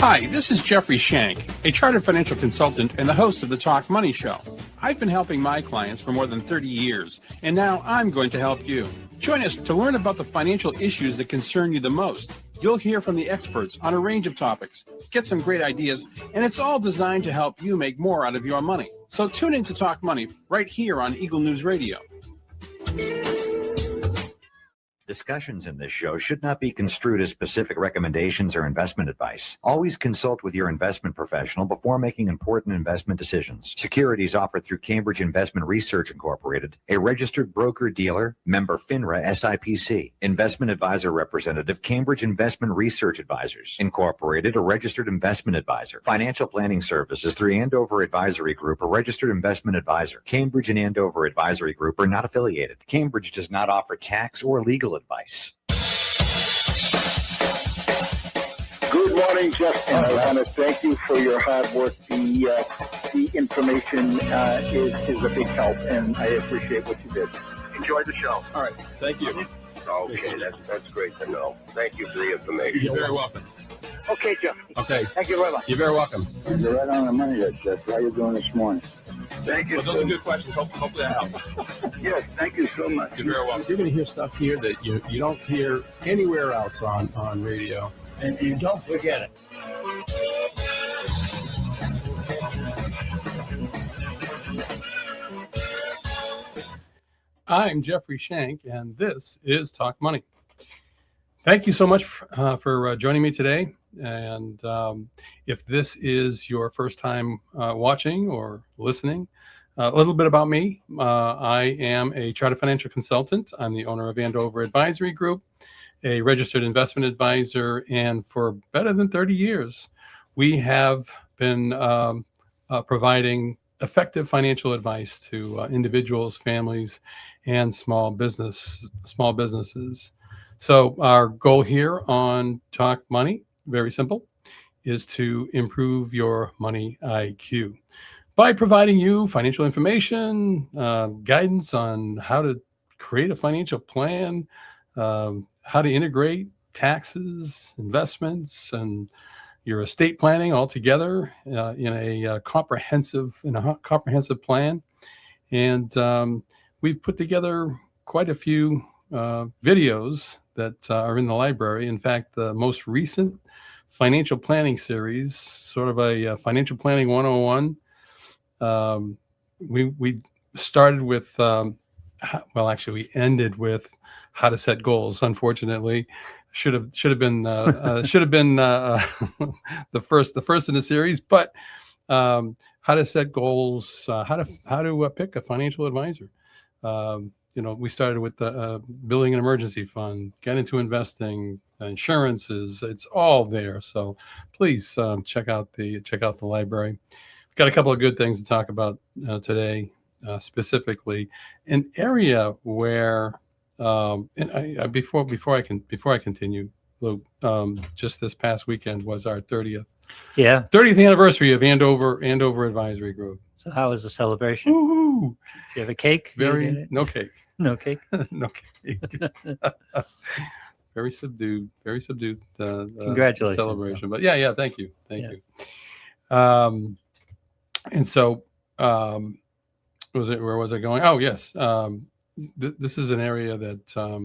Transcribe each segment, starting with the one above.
Hi, this is Jeffrey Shank, a chartered financial consultant and the host of the Talk Money Show. I've been helping my clients for more than 30 years, and now I'm going to help you. Join us to learn about the financial issues that concern you the most. You'll hear from the experts on a range of topics, get some great ideas, and it's all designed to help you make more out of your money. So tune in to Talk Money right here on Eagle News Radio. Discussions in this show should not be construed as specific recommendations or investment advice. Always consult with your investment professional before making important investment decisions. Securities offered through Cambridge Investment Research Incorporated, a registered broker-dealer, member FINRA SIPC. Investment advisor representative, Cambridge Investment Research Advisors Incorporated, a registered investment advisor. Financial planning services through Andover Advisory Group, a registered investment advisor. Cambridge and Andover Advisory Group are not affiliated. Cambridge does not offer tax or legal advice. Good morning, Justin. I want to thank you for your hard work. The information is a big help, and I appreciate what you did. Enjoy the show. All right. Thank you. Okay, that's great to know. Thank you for the information. You're very welcome. Okay, Justin. Okay. Thank you very much. You're very welcome. You're right on the money there, Jeff. How are you doing this morning? Thank you. Well, those are good questions. Hopefully that helps. Yes, thank you so much. You're very welcome. You're going to hear stuff here that you don't hear anywhere else on radio. And you don't forget it. I'm Jeffrey Shank, and this is Talk Money. Thank you so much for joining me today. And if this is your first time watching or listening, a little bit about me. I am a chartered financial consultant. I'm the owner of Andover Advisory Group, a registered investment advisor, and for better than 30 years, we have been providing effective financial advice to individuals, families, and small businesses. So our goal here on Talk Money, very simple, is to improve your money IQ by providing you financial information, guidance on how to create a financial plan, how to integrate taxes, investments, and your estate planning all together in a comprehensive plan. And we've put together quite a few videos that are in the library. In fact, the most recent financial planning series, sort of a financial planning 101. We started with, we ended with how to set goals. Unfortunately, should have been the first in the series. But how to set goals, how to pick a financial advisor. We started with building an emergency fund, get into investing, insurances. It's all there. So please check out the library. We've got a couple of good things to talk about today, specifically an area where. Before I continue, Luke, just this past weekend was our 30th anniversary of Andover Advisory Group. So how was the celebration? Woo-hoo! Do you have a cake? No cake. No cake. No cake. Very subdued. Congratulations. Celebration, but yeah. Thank you. And so, where was I going? Oh, yes. This is an area that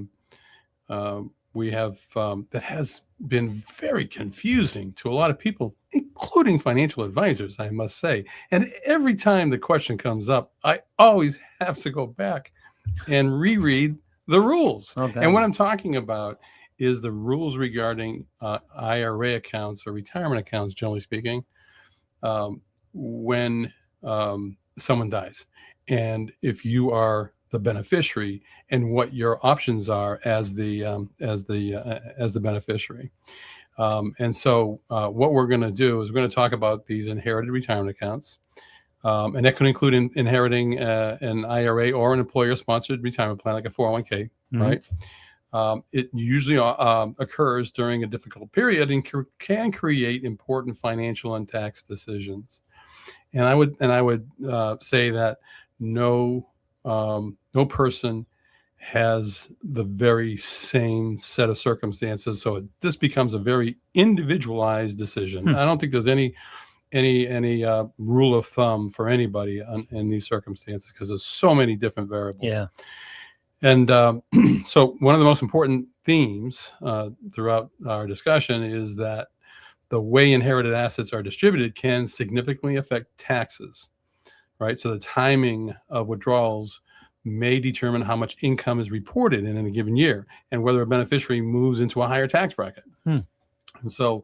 we have that has been very confusing to a lot of people, including financial advisors, I must say. And every time the question comes up, I always have to go back and reread the rules. Okay. And what I'm talking about is the rules regarding IRA accounts or retirement accounts, generally speaking, when someone dies. And if you are the beneficiary and what your options are as the beneficiary. And so what we're going to do is we're going to talk about these inherited retirement accounts. And that could include inheriting an IRA or an employer-sponsored retirement plan like a 401k, right? It usually occurs during a difficult period and can create important financial and tax decisions. And I would say that no person has the very same set of circumstances. So this becomes a very individualized decision. I don't think there's any rule of thumb for anybody in these circumstances because there's so many different variables. Yeah. And so one of the most important themes throughout our discussion is that the way inherited assets are distributed can significantly affect taxes, right? So the timing of withdrawals may determine how much income is reported in a given year and whether a beneficiary moves into a higher tax bracket. And so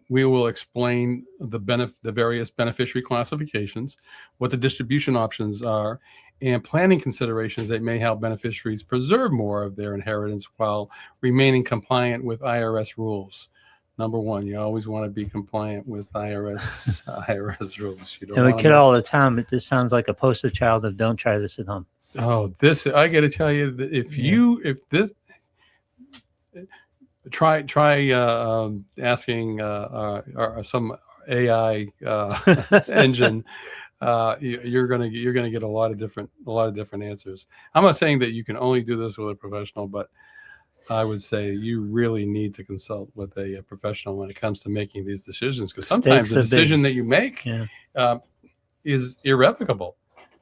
we will explain the various beneficiary classifications, what the distribution options are, and planning considerations that may help beneficiaries preserve more of their inheritance while remaining compliant with IRS rules. Number one, you always want to be compliant with IRS rules. You don't And we want kid to all the time, but this sounds like a poster child of don't try this at home. Oh, this, I got to tell you, that try asking some AI engine, you're gonna get a lot of different answers. I'm not saying that you can only do this with a professional, but I would say you really need to consult with a professional when it comes to making these decisions, because sometimes the decision that you make is irrevocable.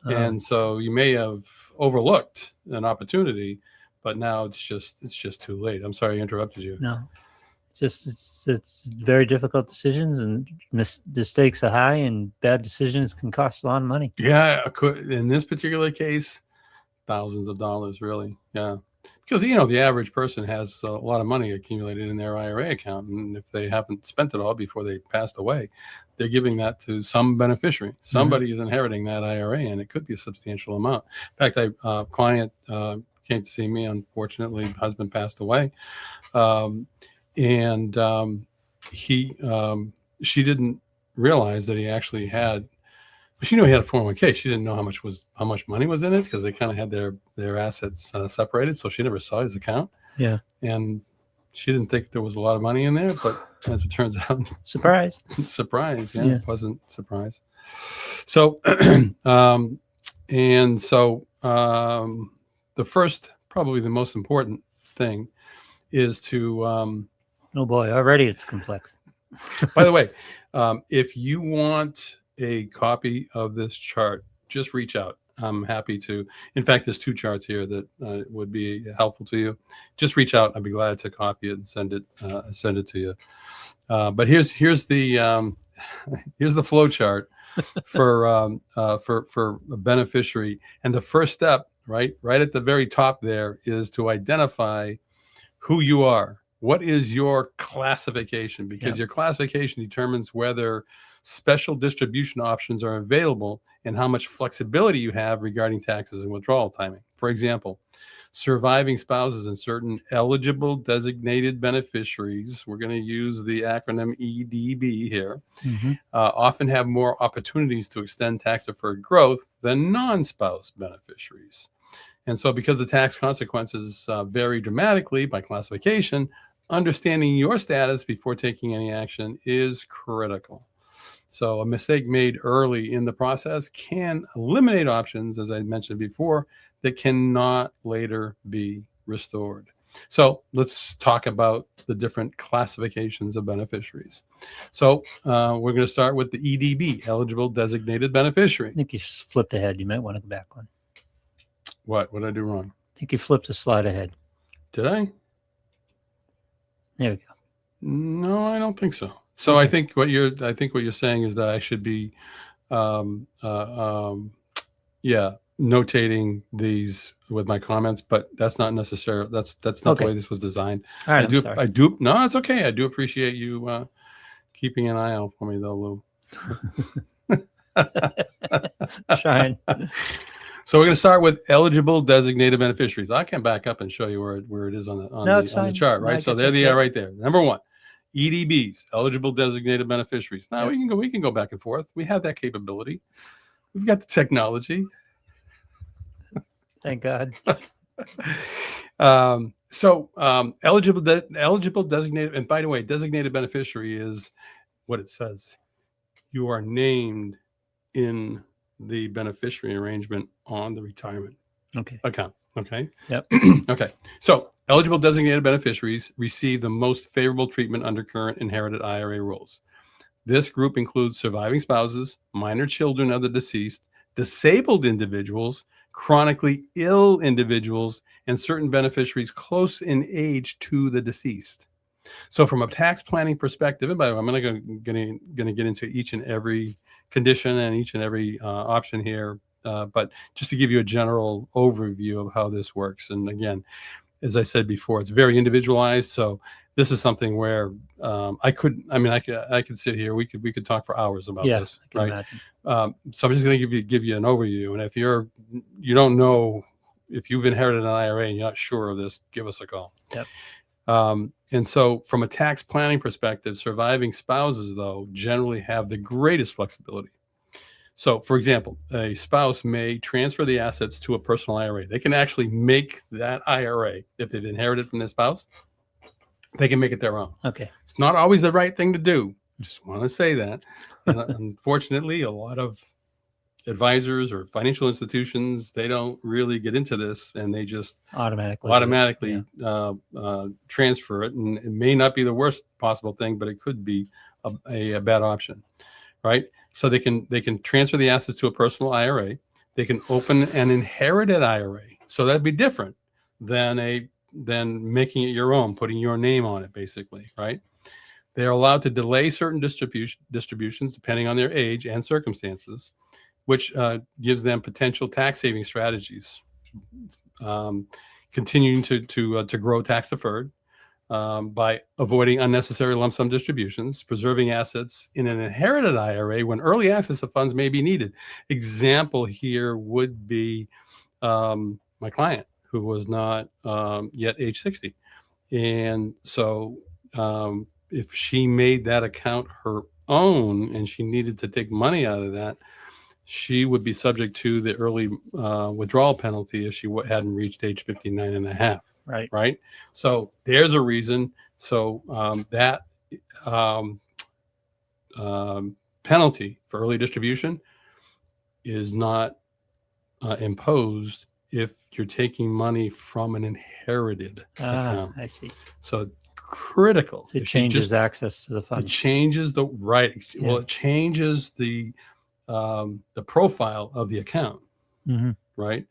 And so you may have overlooked an opportunity, but now it's just too late. I'm sorry I interrupted you. No, it's very difficult decisions, and the stakes are high, and bad decisions can cost a lot of money. Yeah, in this particular case, thousands of dollars, really. Yeah, because the average person has a lot of money accumulated in their IRA account, and if they haven't spent it all before they passed away, they're giving that to some beneficiary. Somebody is inheriting that IRA, and it could be a substantial amount. In fact, a client came to see me. Unfortunately, husband passed away, and she didn't realize that he actually had. She knew he had a 401k. She didn't know how much money was in it because they kind of had their assets separated. So she never saw his account. Yeah, and she didn't think there was a lot of money in there, but as it turns out, surprise, pleasant surprise. So, the first, probably the most important thing is to. Oh boy, already it's complex. By the way, if you want a copy of this chart, just reach out. I'm happy to. In fact, there's two charts here that would be helpful to you. Just reach out. I'd be glad to copy it and send it to you. But here's the here's the flow chart for a beneficiary. And the first step, right at the very top there, is to identify who you are. What is your classification? Because your classification determines whether special distribution options are available and how much flexibility you have regarding taxes and withdrawal timing. For example, surviving spouses and certain eligible designated beneficiaries, we're going to use the acronym EDB here, often have more opportunities to extend tax-deferred growth than non-spouse beneficiaries. And so because the tax consequences vary dramatically by classification, understanding your status before taking any action is critical. So a mistake made early in the process can eliminate options, as I mentioned before, that cannot later be restored. So let's talk about the different classifications of beneficiaries. So we're going to start with the EDB, eligible designated beneficiary. I think you flipped ahead. You might want to go back one. What did I do wrong? I think you flipped a slide ahead. Did I? There we go. No, I don't think so. So I think what you're saying is that I should be, notating these with my comments, but that's not necessary. That's not the way this was designed. All right, I do. No, it's okay. I do appreciate you keeping an eye out for me, though, Lou. Trying. So we're going to start with eligible designated beneficiaries. I can back up and show you where it is on the chart, right? So there they are, right there. Number one, EDBs, eligible designated beneficiaries. Now we can go back and forth. We have that capability. We've got the technology. Thank God. Eligible designated, and by the way, designated beneficiary is what it says. You are named in the beneficiary arrangement on the retirement account. Okay. Yep. Okay. So eligible designated beneficiaries receive the most favorable treatment under current inherited IRA rules. This group includes surviving spouses, minor children of the deceased, disabled individuals, chronically ill individuals, and certain beneficiaries close in age to the deceased. So, from a tax planning perspective, and by the way, I'm going to get into each and every condition and each and every option here, but just to give you a general overview of how this works. And again, as I said before, it's very individualized. So, this is something where I could sit here. We could talk for hours about this, I can right? imagine. So I'm just going to give you an overview. And if you don't know if you've inherited an IRA and you're not sure of this, give us a call. Yep. And so from a tax planning perspective, surviving spouses, though, generally have the greatest flexibility. So, for example, a spouse may transfer the assets to a personal IRA. They can actually make that IRA, if they've inherited from their spouse, they can make it their own. Okay. It's not always the right thing to do. Just want to say that. And unfortunately, a lot of advisors or financial institutions, they don't really get into this, and they just automatically transfer it. And it may not be the worst possible thing, but it could be a bad option, right? So they can transfer the assets to a personal IRA. They can open an inherited IRA. So that'd be different than making it your own, putting your name on it, basically, right? They are allowed to delay certain distributions depending on their age and circumstances, which gives them potential tax saving strategies. Continuing to grow tax deferred by avoiding unnecessary lump sum distributions, preserving assets in an inherited IRA when early access to funds may be needed. Example here would be my client, who was not yet age 60. And so if she made that account her own and she needed to take money out of that, she would be subject to the early withdrawal penalty if she hadn't reached age 59 and a half. Right. So there's a reason. So that penalty for early distribution is not imposed if you're taking money from an inherited account. I see. So critical. It changes access to the funds. It changes the right. Yeah. Well, it changes the profile of the account, Mm-hmm. right?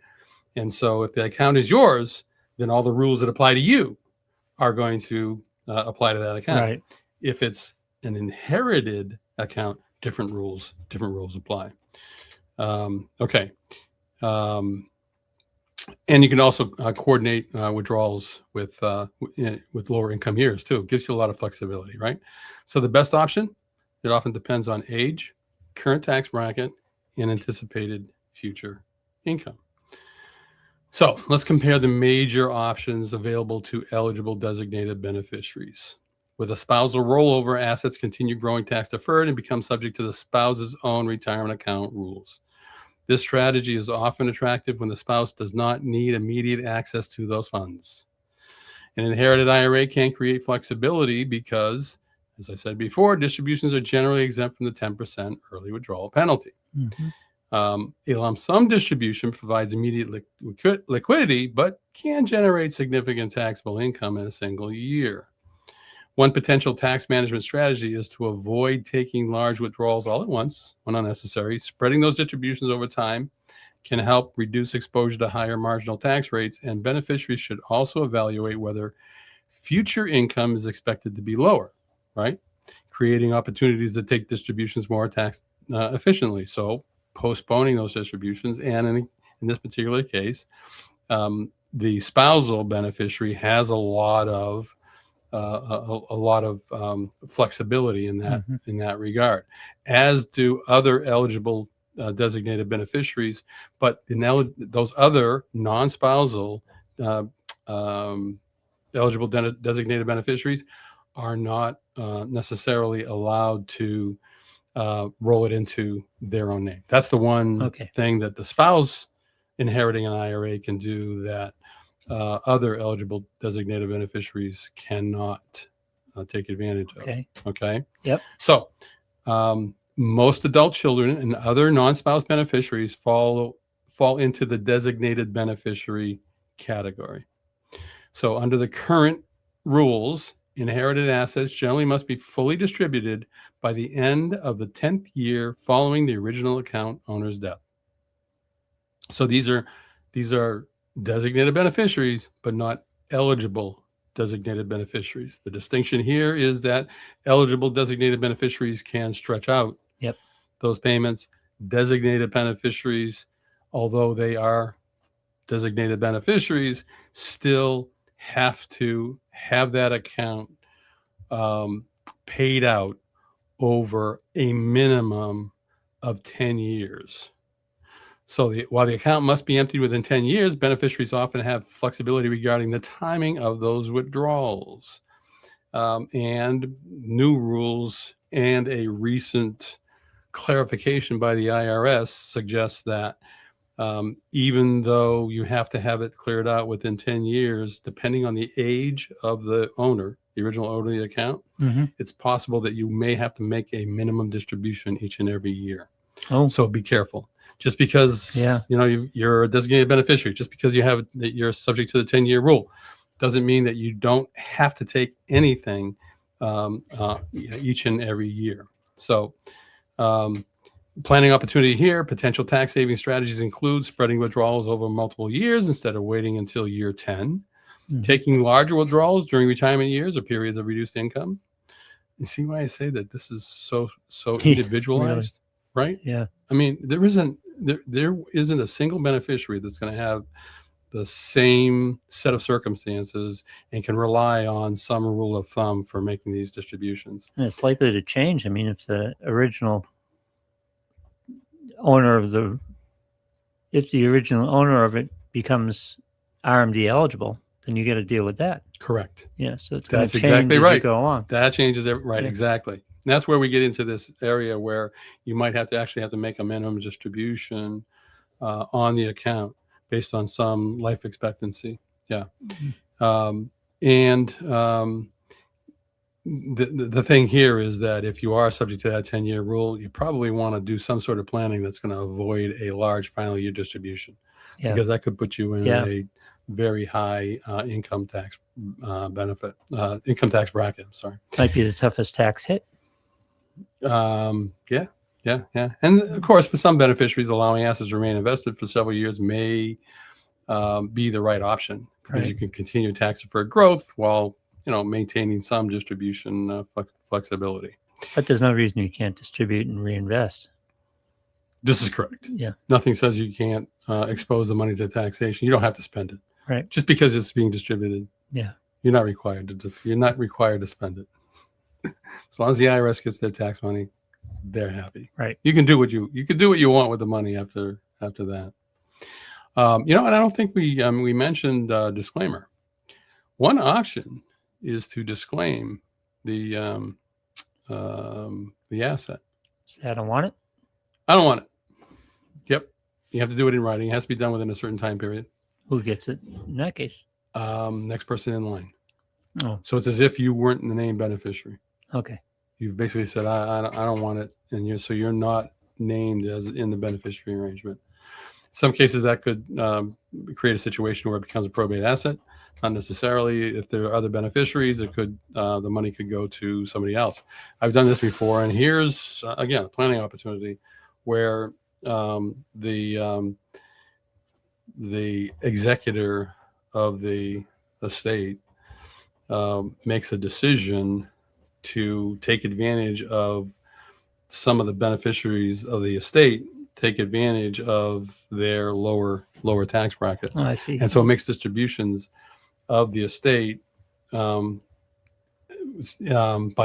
And so if the account is yours, then all the rules that apply to you are going to apply to that account. Right. If it's an inherited account, different rules apply. Okay. And you can also coordinate withdrawals with lower income years too. It gives you a lot of flexibility, right? So the best option, it often depends on age, current tax bracket, and anticipated future income. So let's compare the major options available to eligible designated beneficiaries. With a spousal rollover, assets continue growing tax deferred and become subject to the spouse's own retirement account rules. This strategy is often attractive when the spouse does not need immediate access to those funds. An inherited IRA can create flexibility because, as I said before, distributions are generally exempt from the 10% early withdrawal penalty. Mm-hmm. A lump sum distribution provides immediate liquidity, but can generate significant taxable income in a single year. One potential tax management strategy is to avoid taking large withdrawals all at once when unnecessary. Spreading those distributions over time can help reduce exposure to higher marginal tax rates, and beneficiaries should also evaluate whether future income is expected to be lower, right? Creating opportunities to take distributions more tax efficiently. So postponing those distributions, and in this particular case, the spousal beneficiary has a lot of flexibility in that Mm-hmm. in that regard, as do other eligible designated beneficiaries. But those other non-spousal eligible designated beneficiaries are not necessarily allowed to roll it into their own name. That's the one thing that the spouse inheriting an IRA can do that other eligible designated beneficiaries cannot take advantage of. Okay. Yep. So most adult children and other non-spouse beneficiaries fall into the designated beneficiary category. So under the current rules, inherited assets generally must be fully distributed by the end of the 10th year following the original account owner's death. So these are designated beneficiaries, but not eligible designated beneficiaries. The distinction here is that eligible designated beneficiaries can stretch out Yep. those payments. Designated beneficiaries, although they are designated beneficiaries, still have to have that account paid out over a minimum of 10 years. So while the account must be emptied within 10 years, beneficiaries often have flexibility regarding the timing of those withdrawals. And new rules and a recent clarification by the IRS suggests that even though you have to have it cleared out within 10 years, depending on the age of the owner, the original owner of the account, it's possible that you may have to make a minimum distribution each and every year. Oh, So be careful. Just because you're a designated beneficiary, just because you're subject to the 10-year rule, doesn't mean that you don't have to take anything each and every year. So planning opportunity here, potential tax saving strategies include spreading withdrawals over multiple years instead of waiting until year 10, taking larger withdrawals during retirement years or periods of reduced income. You see why I say that this is so individualized, right? yeah. I mean, there isn't a single beneficiary that's going to have the same set of circumstances and can rely on some rule of thumb for making these distributions. And it's likely to change. I mean, if the original owner of it becomes RMD eligible, then you got to deal with that. Correct. Yeah. So it's going That's to change exactly as right. you go along. That changes right. Yeah. Exactly. And that's where we get into this area where you might have to make a minimum distribution on the account based on some life expectancy. Yeah. The thing here is that if you are subject to that 10-year rule, you probably want to do some sort of planning that's going to avoid a large final year distribution, because that could put you in a very high income tax bracket. Sorry. Might be the toughest tax hit. Yeah. And of course, for some beneficiaries, allowing assets to remain invested for several years may be the right option, because you can continue tax deferred growth while maintaining some distribution flexibility. But there's no reason you can't distribute and reinvest. This is correct. Yeah. Nothing says you can't expose the money to taxation. You don't have to spend it. Right. Just because it's being distributed. Yeah. You're not required to spend it. As long as the IRS gets their tax money, they're happy. Right. You can do what you want with the money after that. And I don't think we mentioned disclaimer. One option is to disclaim the asset. Say, I don't want it. I don't want it. Yep. You have to do it in writing. It has to be done within a certain time period. Who gets it in that case? Next person in line. Oh, So it's as if you weren't the named beneficiary. okay. You've basically said, I don't want it. And you're not named as in the beneficiary arrangement. In some cases that could create a situation where it becomes a probate asset. Not necessarily. If there are other beneficiaries, the money could go to somebody else. I've done this before, and here's again a planning opportunity where the executor of the estate makes a decision to take advantage of some of the beneficiaries of the estate, take advantage of their lower tax brackets. Oh, I see. And so it makes distributions of the estate by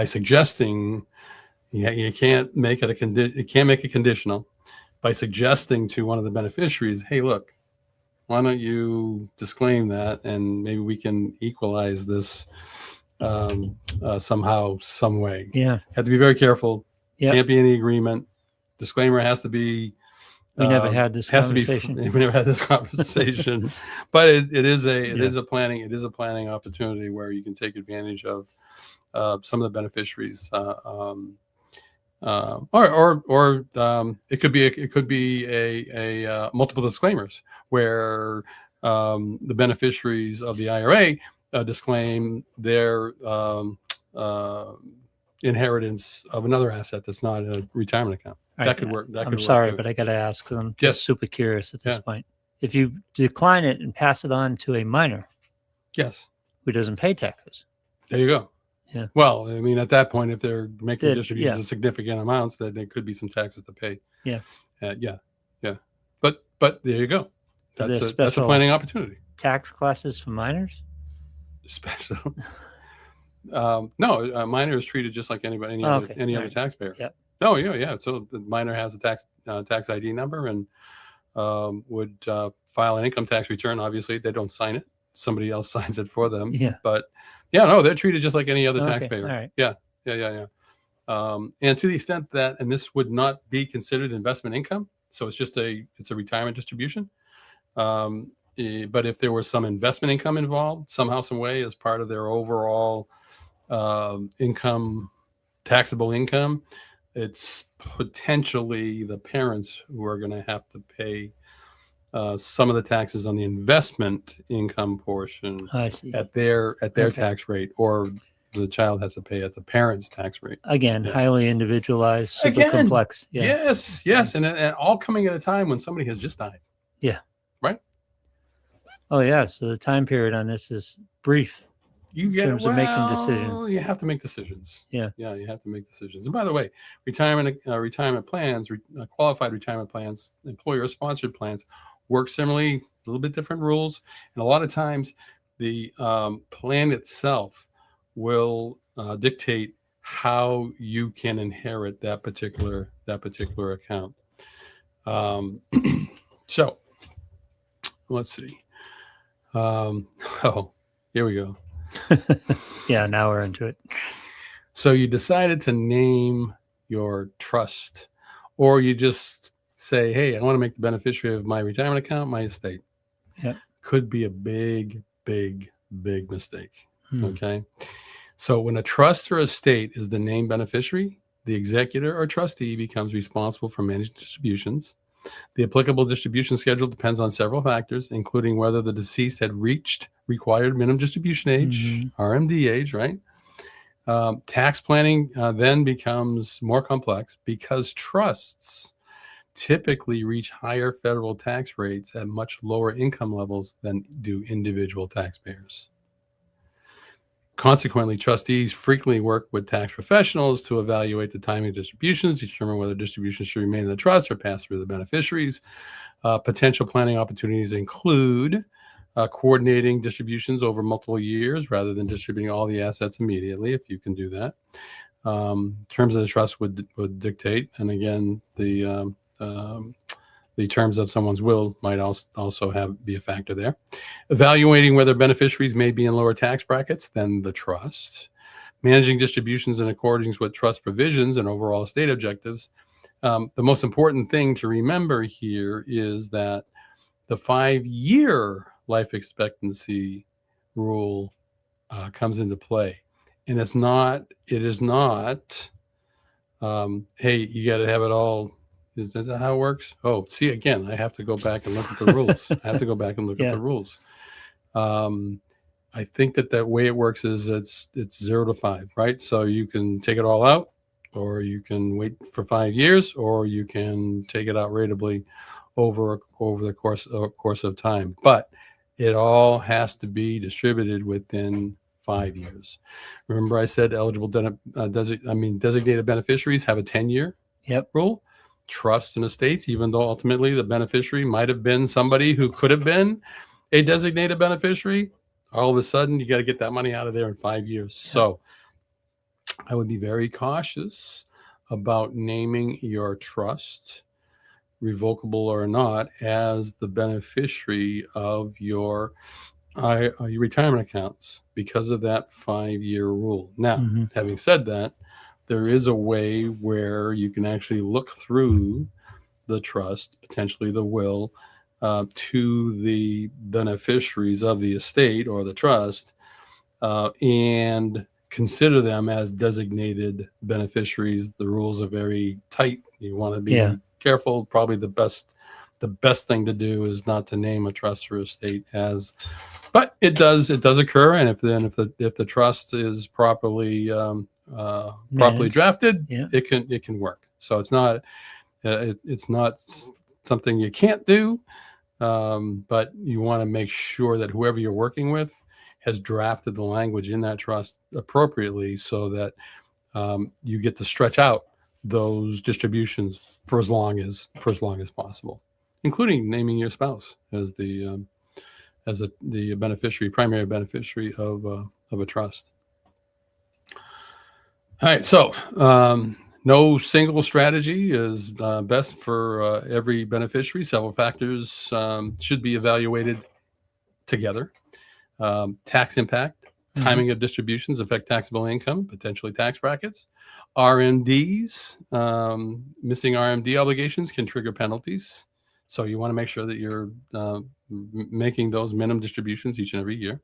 suggesting you can't make it conditional, by suggesting to one of the beneficiaries, hey, look, why don't you disclaim that, and maybe we can equalize this somehow, some way. Yeah. Have to be very careful. Yeah. Can't be any agreement. Disclaimer has to be. We never had this conversation. We never had this conversation, but it is a planning opportunity where you can take advantage of some of the beneficiaries, or it could be a multiple disclaimers where the beneficiaries of the IRA disclaim their inheritance of another asset that's not a retirement account. All That right, could work. That I'm could sorry, work but too. I got to ask because I'm Yes. just super curious at this Yeah. point. If you decline it and pass it on to a minor Yes. who doesn't pay taxes, There you go. Yeah. Well, I mean, at that point, if they're making Did- distributions yeah. of significant amounts, then there could be some taxes to pay. Yeah. Yeah. But there you go. Are That's there a special- planning opportunity. tax classes for minors? Special. No, a minor is treated just like anybody, any Oh, other, okay. any All other right. taxpayer. Yep. Oh, yeah. So the minor has a tax ID number and would file an income tax return. Obviously, they don't sign it; somebody else signs it for them. Yeah. But yeah, no, they're treated just like any other Okay, taxpayer. all right. Yeah. And to the extent that, and this would not be considered investment income, so it's a retirement distribution. But if there was some investment income involved somehow, some way, as part of their overall income, taxable income, it's potentially the parents who are going to have to pay some of the taxes on the investment income portion I see. at their Okay. tax rate, or the child has to pay at the parent's tax rate. Again, Yeah. highly individualized, super Again, complex. Yeah. Yes, and all coming at a time when somebody has just died. Oh, yeah. So the time period on this is brief. You get terms of making decisions. You have to make decisions. Yeah. You have to make decisions. And by the way, retirement plans, qualified retirement plans, employer-sponsored plans work similarly. A little bit different rules, and a lot of times the plan itself will dictate how you can inherit that particular account. So let's see. Oh, here we go. Yeah. Now we're into it. So you decided to name your trust, or you just say, hey, I want to make the beneficiary of my retirement account my estate. Yep. Could be a big mistake. Hmm. Okay. So when a trust or estate is the named beneficiary, the executor or trustee becomes responsible for managing distributions. The applicable distribution schedule depends on several factors, including whether the deceased had reached required minimum distribution age, Mhm. RMD age, right? Tax planning then becomes more complex because trusts typically reach higher federal tax rates at much lower income levels than do individual taxpayers. Consequently, trustees frequently work with tax professionals to evaluate the timing of distributions, determine whether distributions should remain in the trust or pass through the beneficiaries. Potential planning opportunities include coordinating distributions over multiple years rather than distributing all the assets immediately, if you can do that. Terms of the trust would dictate, and again, the terms of someone's will might also be a factor there. Evaluating whether beneficiaries may be in lower tax brackets than the trust. Managing distributions in accordance with trust provisions and overall estate objectives. The most important thing to remember here is that the 5-year life expectancy rule comes into play. And it is not, hey, you got to have it all. Is that how it works? Oh, see, again, I have to go back and look at the rules. I have to go back and look at Yeah. the rules. I think that way it works is it's 0 to 5, right? So you can take it all out, or you can wait for 5 years, or you can take it out ratably over the course of time. But it all has to be distributed within 5 years. Remember, I said eligible designated beneficiaries have a 10-year Yep. rule. Trusts and estates, even though ultimately the beneficiary might have been somebody who could have been a designated beneficiary, all of a sudden you got to get that money out of there in 5 years. So I would be very cautious about naming your trust, revocable or not, as the beneficiary of your retirement accounts because of that 5-year rule. Now, Mhm. having said that, there is a way where you can actually look through the trust, potentially the will, to the beneficiaries of the estate or the trust, and consider them as designated beneficiaries. The rules are very tight. You want to be Yeah. careful. Probably the best the best thing to do is not to name a trust or estate as, but it does occur. And if the trust is properly Managed. drafted, Yeah. it can work. So it's not something you can't do, but you want to make sure that whoever you're working with has drafted the language in that trust appropriately, so that you get to stretch out those distributions for as long as possible, including naming your spouse as the beneficiary, primary beneficiary of a trust. All right, so no single strategy is best for every beneficiary. Several factors should be evaluated together. Tax impact, timing of distributions affect taxable income, potentially tax brackets. RMDs, missing RMD obligations can trigger penalties. So you want to make sure that you're making those minimum distributions each and every year.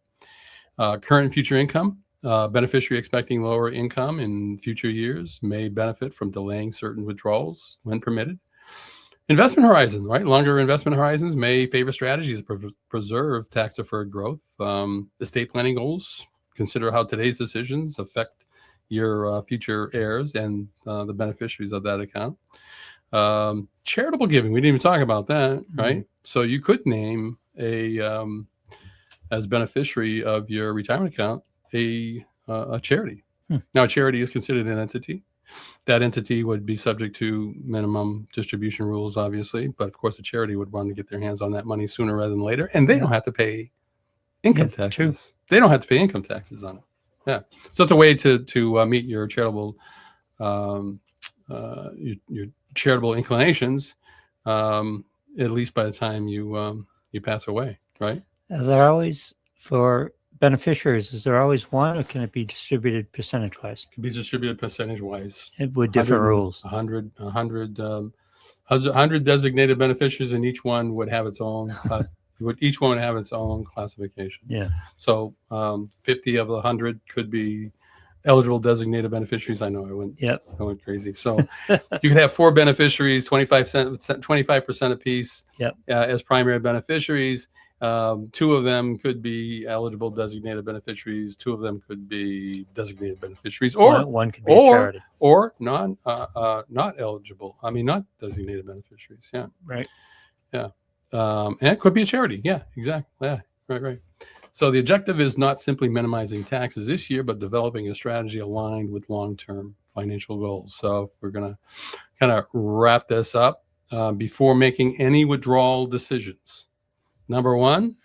Current and future income. Beneficiary expecting lower income in future years may benefit from delaying certain withdrawals when permitted. Investment horizon, right? Longer investment horizons may favor strategies that preserve tax-deferred growth. Estate planning goals. Consider how today's decisions affect your future heirs and the beneficiaries of that account. Charitable giving. We didn't even talk about that, right? So you could name as beneficiary of your retirement account a charity. Now, a charity is considered an entity. That entity would be subject to minimum distribution rules, obviously, but of course, the charity would want to get their hands on that money sooner rather than later, and they don't have to pay income taxes. True. They don't have to pay income taxes on it. Yeah, so it's a way to meet your charitable your charitable inclinations, at least by the time you pass away, right? They're always for beneficiaries. Is there always one, or can it be distributed percentage-wise? It can be distributed percentage-wise. With different rules. 100 designated beneficiaries, and each one would have its own class. Each one would have its own classification. Yeah. So 50 of the 100 could be eligible designated beneficiaries. I know I went crazy. So you could have 4 beneficiaries, 25% apiece as primary beneficiaries. 2 of them could be eligible designated beneficiaries. 2 of them could be designated beneficiaries, or one could be a charity, or not eligible. I mean, not designated beneficiaries. Yeah. Right. Yeah. And it could be a charity. Yeah, exactly. Yeah. Right. So the objective is not simply minimizing taxes this year, but developing a strategy aligned with long-term financial goals. So we're going to kind of wrap this up before making any withdrawal decisions. Number 1,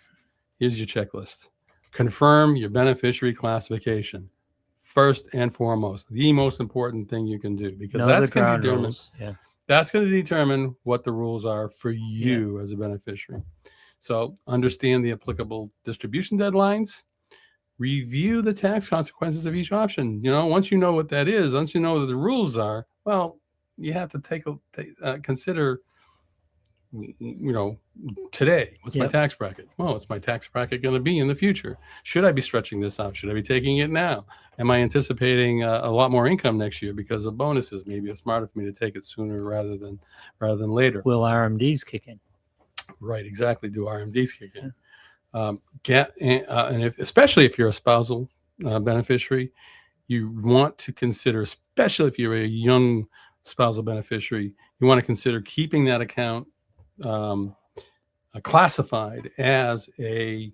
here's your checklist. Confirm your beneficiary classification. First and foremost, the most important thing you can do, because that's going to determine that's going to determine what the rules are for you as a beneficiary. So understand the applicable distribution deadlines. Review the tax consequences of each option. Once you know what that is, once you know what the rules are, well, you have to consider. Today, what's my tax bracket? Well, what's my tax bracket going to be in the future? Should I be stretching this out? Should I be taking it now? Am I anticipating a lot more income next year because of bonuses? Maybe it's smarter for me to take it sooner rather than later. Will RMDs kick in? Right, exactly. Do RMDs kick in? Especially if you're a spousal beneficiary, you want to consider, especially if you're a young spousal beneficiary, you want to consider keeping that account classified as a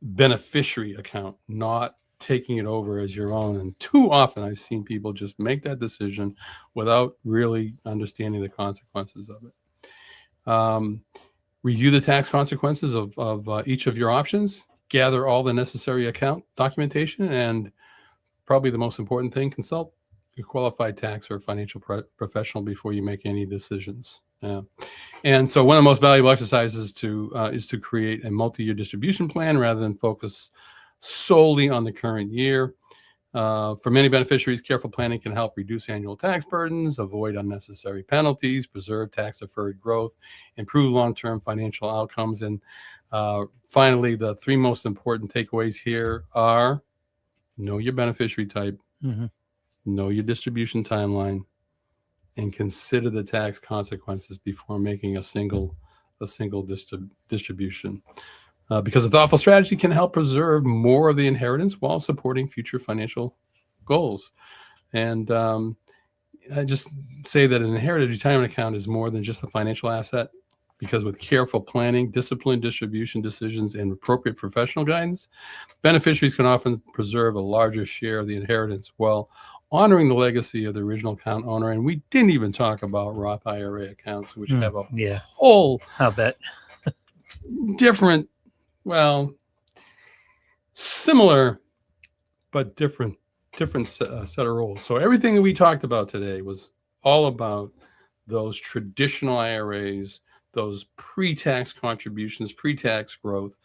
beneficiary account, not taking it over as your own. And too often I've seen people just make that decision without really understanding the consequences of it. Review the tax consequences of each of your options, gather all the necessary account documentation, and probably the most important thing, consult a qualified tax or financial professional before you make any decisions. And so one of the most valuable exercises is to create a multi-year distribution plan rather than focus solely on the current year. For many beneficiaries, careful planning can help reduce annual tax burdens, avoid unnecessary penalties, preserve tax-deferred growth, improve long-term financial outcomes. And finally, the 3 most important takeaways here are: know your beneficiary type, know your distribution timeline, and consider the tax consequences before making a single a single distribution. Because a thoughtful strategy can help preserve more of the inheritance while supporting future financial goals. And I just say that an inherited retirement account is more than just a financial asset, because with careful planning, disciplined distribution decisions, and appropriate professional guidance, beneficiaries can often preserve a larger share of the inheritance while honoring the legacy of the original account owner. And we didn't even talk about Roth IRA accounts, which have a whole I'll bet. different, well, similar but different set of rules. So everything that we talked about today was all about those traditional IRAs, those pre-tax contributions, pre-tax growth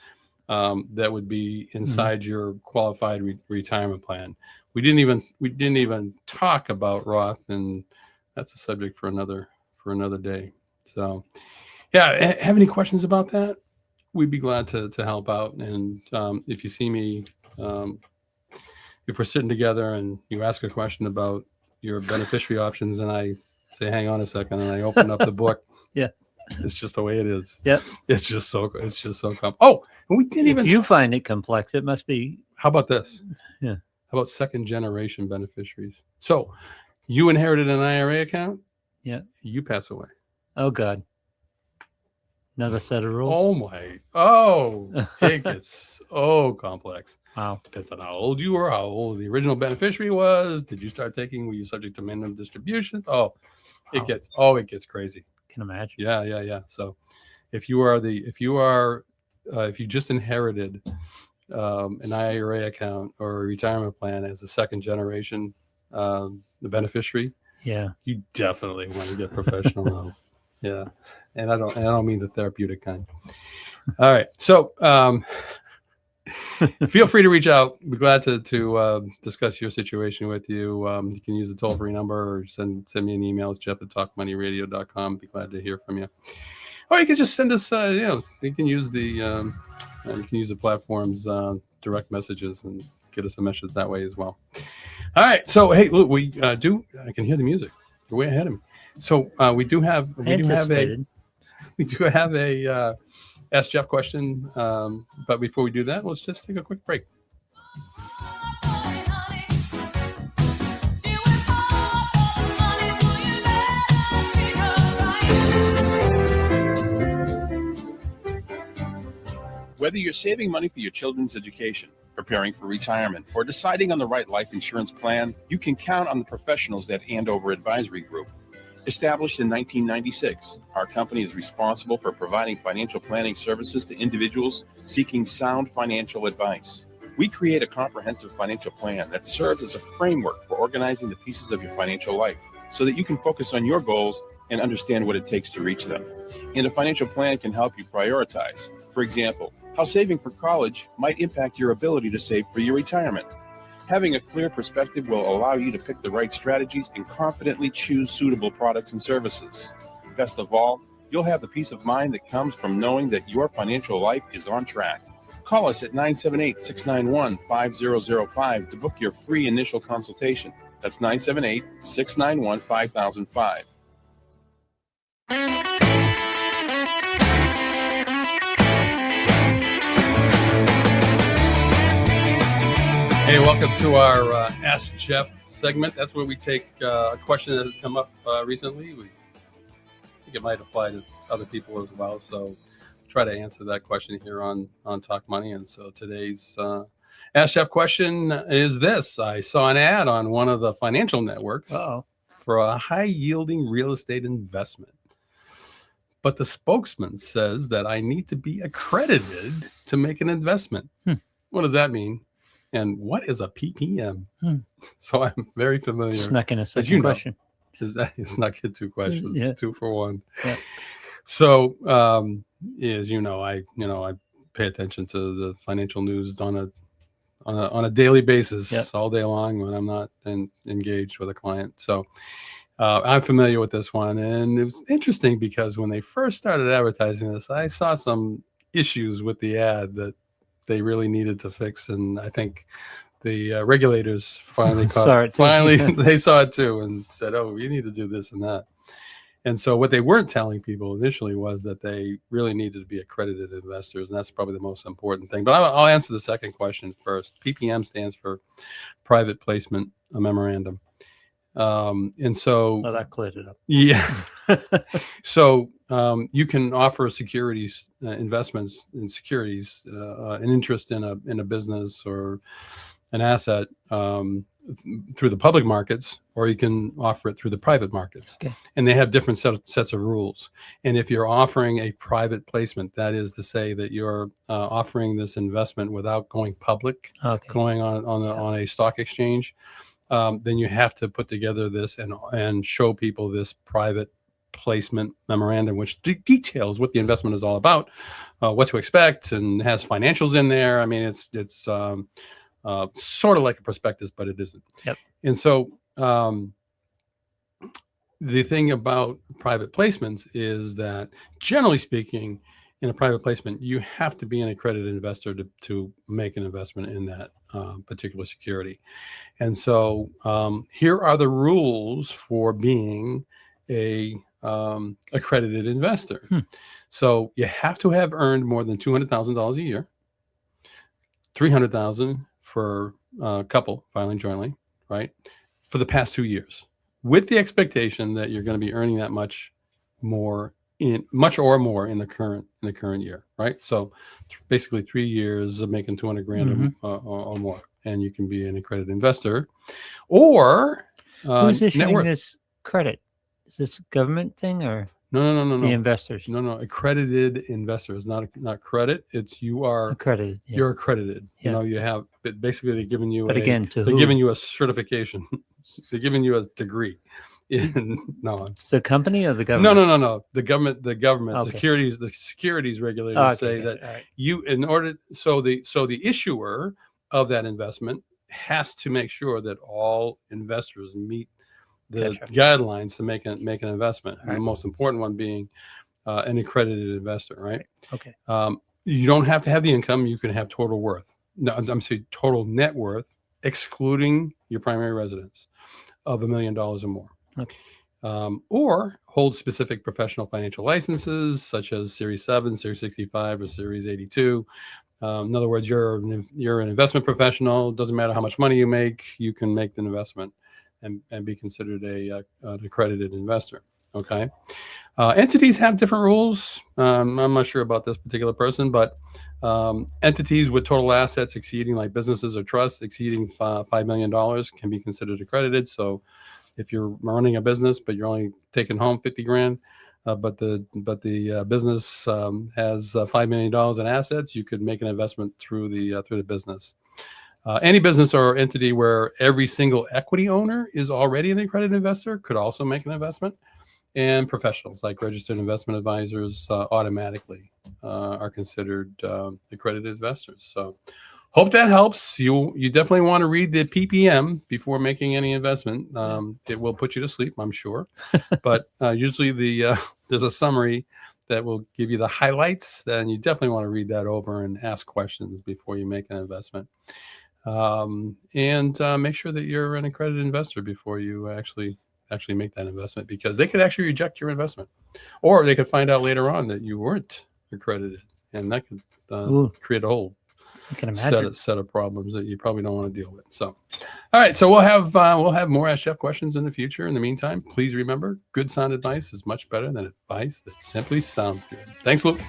that would be inside your qualified retirement plan. We didn't even talk about Roth, and that's a subject for another day. So, yeah, have any questions about that? We'd be glad to help out. And if you see me, if we're sitting together and you ask a question about your beneficiary options, and I say, "Hang on a second," and I open up the book, yeah, it's just the way it is. Yep. It's just so Oh, and we didn't even. If you find it complex, it must be. How about this? Yeah. How about second generation beneficiaries? So, you inherited an IRA account. Yeah. You pass away. Oh God. Another set of rules. Oh my! Oh, it gets so complex. Wow. Depends on how old you were, how old the original beneficiary was. Did you start taking? Were you subject to minimum distribution? Oh, it gets crazy. Can imagine. Yeah. So, if you just inherited an IRA account or a retirement plan as a second generation, the beneficiary, yeah, you definitely want to get professional help. Yeah, and I don't mean the therapeutic kind. All right, so feel free to reach out. We're glad to discuss your situation with you. You can use the toll-free number or send me an email. It's jeff@talkmoneyradio.com. Be glad to hear from you. Or you can just send us. You can use the platform's direct messages and get us a message that way as well. All right. So hey, look, I can hear the music. You're way ahead of me. So we do have a Ask Jeff question. But before we do that, let's just take a quick break. Whether you're saving money for your children's education, preparing for retirement, or deciding on the right life insurance plan, you can count on the professionals at Andover Advisory Group. Established in 1996, our company is responsible for providing financial planning services to individuals seeking sound financial advice. We create a comprehensive financial plan that serves as a framework for organizing the pieces of your financial life so that you can focus on your goals and understand what it takes to reach them. And a financial plan can help you prioritize. For example, how saving for college might impact your ability to save for your retirement. Having a clear perspective will allow you to pick the right strategies and confidently choose suitable products and services. Best of all, you'll have the peace of mind that comes from knowing that your financial life is on track. Call us at 978-691-5005 to book your free initial consultation. That's 978-691-5005. Hey, welcome to our Ask Jeff segment. That's where we take a question that has come up recently. I think it might apply to other people as well. So try to answer that question here on Talk Money. And so today's Ask Jeff question is this. I saw an ad on one of the financial networks for a high-yielding real estate investment. But the spokesman says that I need to be accredited to make an investment. What does that mean? And what is a PPM? So I'm very familiar. Snuck in a second question. You snuck in two questions, Yeah. 2 for 1. Yeah. So as you know, I pay attention to the financial news on a daily basis, all day long when I'm not engaged with a client. So I'm familiar with this one, and it was interesting because when they first started advertising this, I saw some issues with the ad that they really needed to fix, and I think the regulators finally Saw it too. they saw it too and said, "Oh, you need to do this and that." And so what they weren't telling people initially was that they really needed to be accredited investors, and that's probably the most important thing. But I'll answer the second question first. PPM stands for Private Placement Memorandum. And so, Well, that cleared it up. yeah. So you can offer securities investments in securities, an interest in a business or an asset through the public markets, or you can offer it through the private markets. Okay. And they have different sets of rules. And if you're offering a private placement, that is to say that you're offering this investment without going public, Okay. going on a stock exchange, then you have to put together this and show people this private placement memorandum, which details what the investment is all about, what to expect, and has financials in there. I mean, it's sort of like a prospectus, but it isn't. Yep. And so the thing about private placements is that, generally speaking, in a private placement, you have to be an accredited investor to make an investment in that particular security. And so here are the rules for being a accredited investor. So you have to have earned more than $200,000 a year, $300,000 for a couple filing jointly, right, for the past 2 years, with the expectation that you're going to be earning that much or more in the current year, right? So basically 3 years of making 200 grand or more, and you can be an accredited investor. Or Who's net issuing worth. this credit? Is this a government thing or No. the investors? No, accredited investors, not credit. It's Accredited. Yeah. you're accredited. Yeah. You know, you have basically they're giving you But again, to they're who? giving you a certification. They're giving you a degree. No. The company or the government? No. The government. Okay. The securities regulators Okay, say good. that All right. you, in order, so the issuer of that investment has to make sure that all investors meet the Gotcha. guidelines to make an investment. And Right. the most important one being an accredited investor, right? Okay. You don't have to have the income. You can have total worth. No, I'm saying total net worth, excluding your primary residence, of $1 million or more. Okay. Or hold specific professional financial licenses, such as Series 7, Series 65, or Series 82. In other words, you're an investment professional. Doesn't matter how much money you make, you can make an investment and be considered an accredited investor. Okay. Entities have different rules. I'm not sure about this particular person, but entities with total assets exceeding, like businesses or trusts exceeding $5 million, can be considered accredited. So if you're running a business, but you're only taking home 50 grand, but the business has $5 million in assets, you could make an investment through the business. Any business or entity where every single equity owner is already an accredited investor could also make an investment. And professionals like registered investment advisors automatically are considered accredited investors. So hope that helps. You definitely want to read the PPM before making any investment. It will put you to sleep, I'm sure. But usually there's a summary that will give you the highlights. Then you definitely want to read that over and ask questions before you make an investment. And make sure that you're an accredited investor before you actually make that investment, because they could actually reject your investment, or they could find out later on that you weren't accredited, and that could create a whole I can imagine. set of problems that you probably don't want to deal with. So, all right, so we'll have more Ask Jeff questions in the future. In the meantime, please remember, good sound advice is much better than advice that simply sounds good. Thanks, Luke.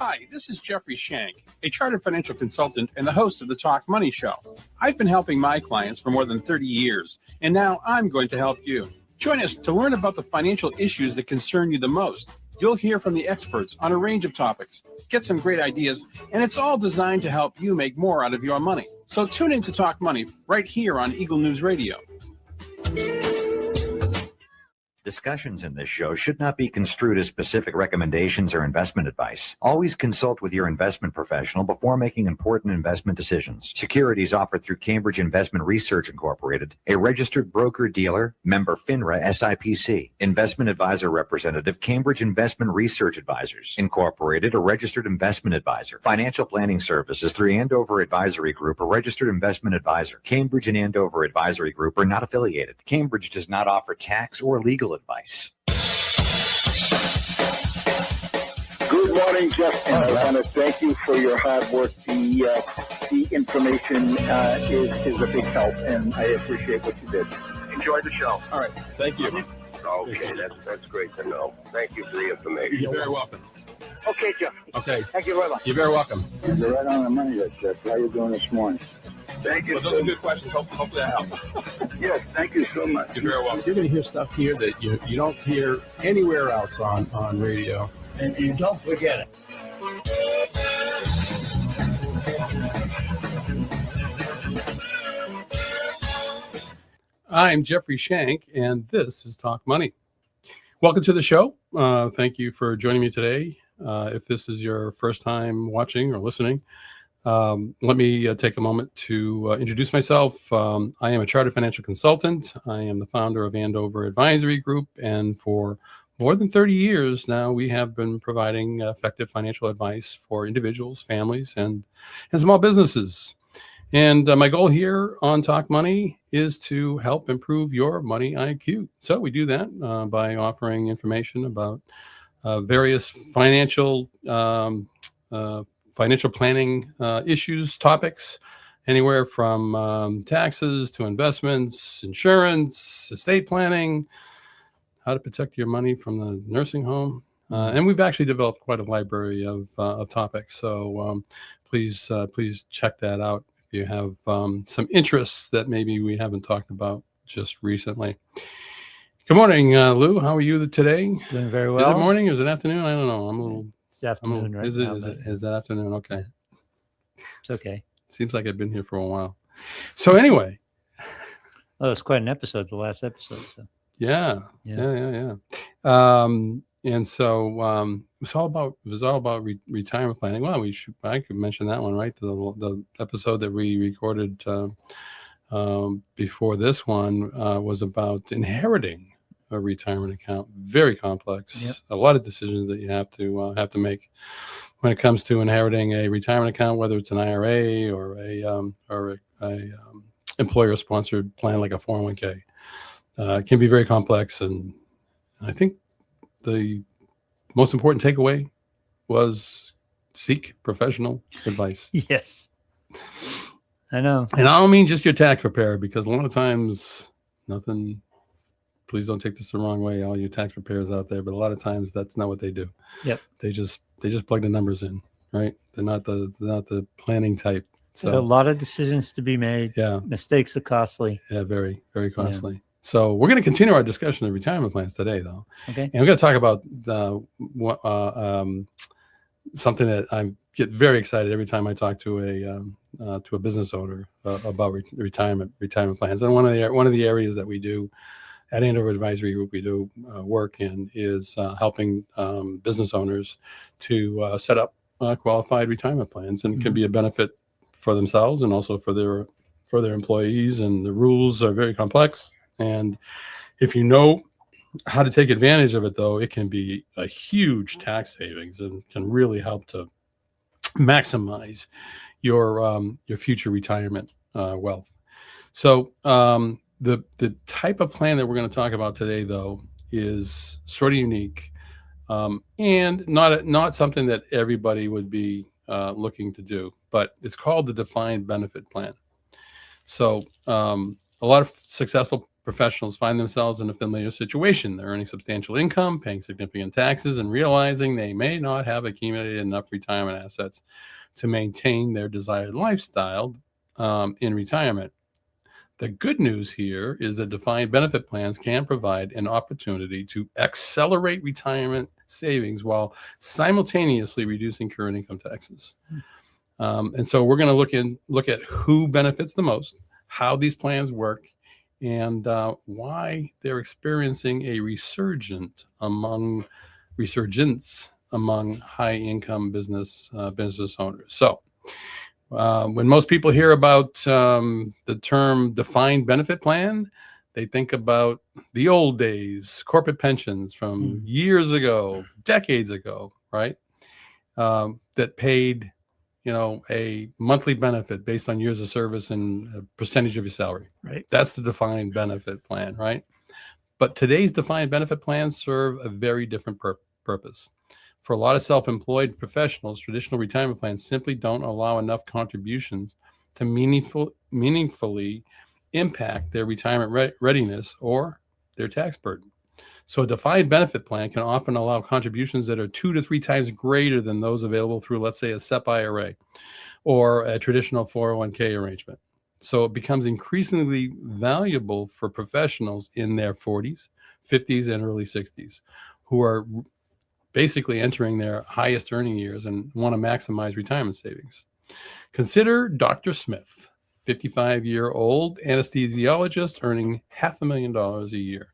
Hi, this is Jeffrey Shank, a chartered financial consultant and the host of the Talk Money Show. I've been helping my clients for more than 30 years, and now I'm going to help you. Join us to learn about the financial issues that concern you the most. You'll hear from the experts on a range of topics, get some great ideas, and it's all designed to help you make more out of your money. So tune in to Talk Money right here on Eagle News Radio. Discussions in this show should not be construed as specific recommendations or investment advice. Always consult with your investment professional before making important investment decisions. Securities offered through Cambridge Investment Research Incorporated, a registered broker-dealer, member FINRA SIPC. Investment advisor representative, Cambridge Investment Research Advisors Incorporated, a registered investment advisor. Financial planning services through Andover Advisory Group, a registered investment advisor. Cambridge and Andover Advisory Group are not affiliated. Cambridge does not offer tax or legal advice. Good morning, Justin. I want to thank you for your hard work. The information is a big help, and I appreciate what you did. Enjoy the show. All right. Thank you. Okay, that's great to know. Thank you for the information. You're very welcome. Okay, Justin. Okay. Thank you very much. You're very welcome. You're right on the money, Jeff. How are you doing this morning? Thank you. Well, those are good questions. Hopefully that helps. Yes, thank you so much. You're very welcome. You're going to hear stuff here that you don't hear anywhere else on radio. And you don't forget it. I'm Jeffrey Shank, and this is Talk Money. Welcome to the show. Thank you for joining me today. If this is your first time watching or listening, let me take a moment to introduce myself. I am a chartered financial consultant. I am the founder of Andover Advisory Group, and for more than 30 years now, we have been providing effective financial advice for individuals, families, and small businesses. And my goal here on Talk Money is to help improve your money IQ. So we do that by offering information about various financial planning issues, topics, anywhere from taxes to investments, insurance, estate planning, how to protect your money from the nursing home. And we've actually developed quite a library of topics. So please check that out if you have some interests that maybe we haven't talked about just recently. Good morning, Lou. How are you today? Doing very well. Is it morning or is it afternoon? I don't know. I'm a little. It's afternoon right is now. it afternoon? Okay. It's okay. Seems like I've been here for a while. So anyway, Oh, it's quite an episode, the last episode. So. yeah. And so it was all about retirement planning. Well, I could mention that one, right? The episode that we recorded before this one was about inheriting a retirement account. Very complex. Yep. A lot of decisions that you have to make when it comes to inheriting a retirement account, whether it's an IRA or a employer-sponsored plan like a 401k. It can be very complex, and I think the most important takeaway was seek professional advice. Yes. I know. And I don't mean just your tax preparer, because a lot of times please don't take this the wrong way, all you tax preparers out there, but a lot of times that's not what they do. Yep. They just plug the numbers in, right? They're not the planning type. A So lot of decisions to be made. yeah, Mistakes are costly. very, very costly. So we're going to continue our discussion of retirement plans today, though. Okay. And we're going to talk about something that I get very excited every time I talk to a business owner about retirement plans. And one of the areas that we do at Andover Advisory Group, we do work in is helping business owners to set up qualified retirement plans, and it can be a benefit for themselves and also for their employees. And the rules are very complex. And if you know how to take advantage of it, though, it can be a huge tax savings and can really help to maximize your future retirement wealth. So the type of plan that we're going to talk about today, though, is sort of unique and not something that everybody would be looking to do, but it's called the defined benefit plan. So a lot of successful professionals find themselves in a familiar situation. They're earning substantial income, paying significant taxes, and realizing they may not have accumulated enough retirement assets to maintain their desired lifestyle in retirement. The good news here is that defined benefit plans can provide an opportunity to accelerate retirement savings while simultaneously reducing current income taxes. And so we're going to look at who benefits the most, how these plans work, and why they're experiencing a resurgence among high-income business owners. So when most people hear about the term defined benefit plan, they think about the old days, corporate pensions from years ago, decades ago, right? That paid, a monthly benefit based on years of service and a percentage of your salary. Right. That's the defined benefit plan, right? But today's defined benefit plans serve a very different purpose. For a lot of self-employed professionals, traditional retirement plans simply don't allow enough contributions to meaningfully impact their retirement readiness or their tax burden. So a defined benefit plan can often allow contributions that are 2 to 3 times greater than those available through, let's say, a SEP IRA or a traditional 401k arrangement. So it becomes increasingly valuable for professionals in their 40s, 50s, and early 60s who are basically entering their highest earning years and want to maximize retirement savings. Consider Dr. Smith, 55-year-old anesthesiologist earning $500,000 a year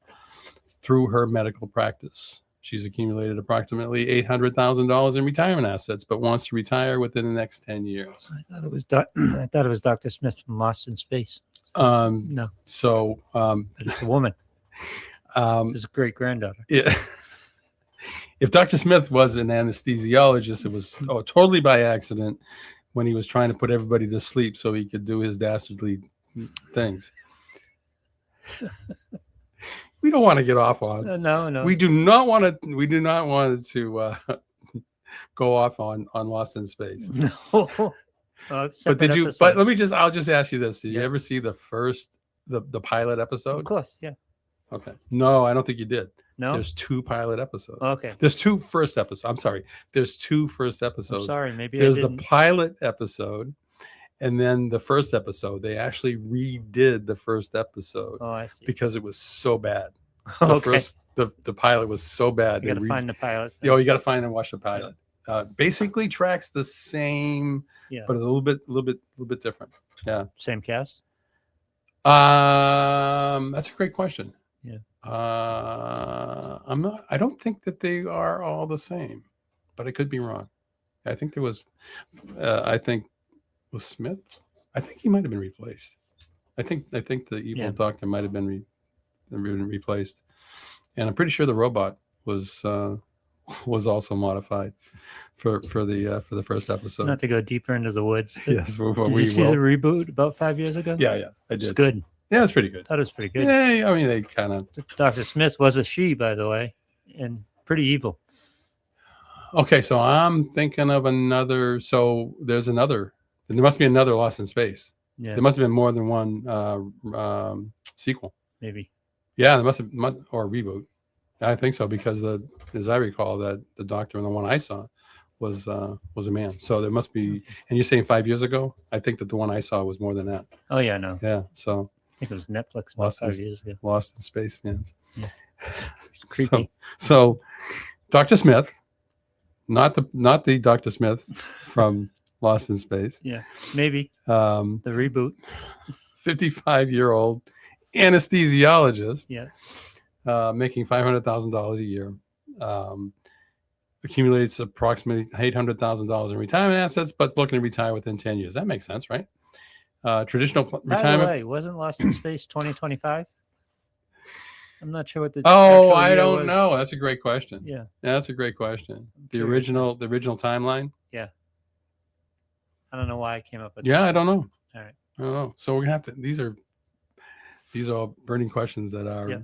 through her medical practice. She's accumulated approximately $800,000 in retirement assets, but wants to retire within the next 10 years. I thought it was Dr. Smith from Lost in Space. No, So but it's a woman. It's his great granddaughter. yeah. If Dr. Smith was an anesthesiologist, it was totally by accident when he was trying to put everybody to sleep so he could do his dastardly things. We don't want to get off on. No. We do not want to go off on Lost in Space. No. But did you? But I'll just ask you this: Did you ever see the pilot episode? Of course, yeah. Okay. No, I don't think you did. No. There's 2 pilot episodes. Okay. There's 2 first episodes. I'm sorry. There's 2 first episodes. I'm sorry, maybe There's I the didn't. pilot episode, and then the first episode. They actually redid the first episode Oh, I see. because it was so bad. The Okay. the pilot was so bad. You got to find the pilot. You got to find and watch the pilot. Basically tracks the same, Yeah. but it's a little bit different. Yeah. Same cast. That's a great question. Yeah. I don't think that they are all the same, but I could be wrong. I think there was, was Smith. I think he might have been replaced. I think the evil doctor might have been replaced, and I'm pretty sure the robot was also modified for the first episode. Not to go deeper into the woods. But Yes, did you see the reboot about 5 years ago? Yeah, I It's did. good. Yeah, it's pretty good. Thought it was pretty good. Yeah, I mean they kind of. Dr. Smith was a she, by the way, and pretty evil. Okay, so I'm thinking of another. So there must be another Lost in Space. Yeah, There must have been more than one sequel. maybe. Yeah, there must have or a reboot. I think so because as I recall, that the doctor in the one I saw was a man. So there must be. And you're saying 5 years ago? I think that the one I saw was more than that. Oh yeah, no. Yeah. So I think it was Netflix about Lost 5 in- years ago. Lost in Space fans. Yeah. Creepy. So Dr. Smith, not the Dr. Smith from Lost in Space. Yeah, maybe The the reboot. 55-year-old anesthesiologist. Yeah, Making $500,000 a year, accumulates approximately $800,000 in retirement assets, but looking to retire within 10 years. That makes sense, right? Traditional By the retirement. way, wasn't Lost in Space 2025? I'm not sure what the. Oh, actual I year don't was. know. That's a great question. Yeah, That's a great question. The curious. original timeline. I don't know why I came up with. Yeah, that. I don't know. All right. I don't know. So we're gonna have to. These are all burning questions that are Yeah.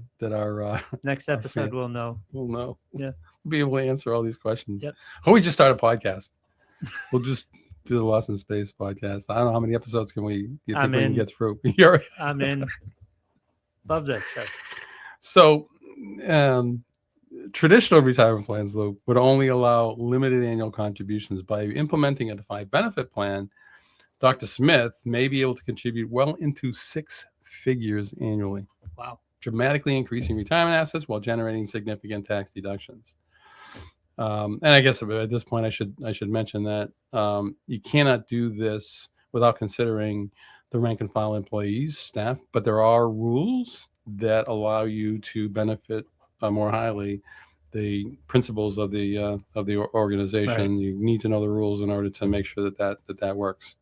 Next Our episode, fans. we'll know. we'll know. Yeah. We'll be able to answer all these questions. Yep. Oh, we just started a podcast. We'll just do the Lost in Space podcast. I don't know how many episodes you think we I'm can in. get through. You're I'm in. Love that show. so traditional retirement plans, though, would only allow limited annual contributions. By implementing a defined benefit plan, Dr. Smith may be able to contribute well into 6 figures annually. Wow. Dramatically increasing retirement assets while generating significant tax deductions. And I guess at this point, I should mention that you cannot do this without considering the rank and file employees, staff. But there are rules that allow you to benefit more highly the principles of the organization. Right. You need to know the rules in order to make sure that works.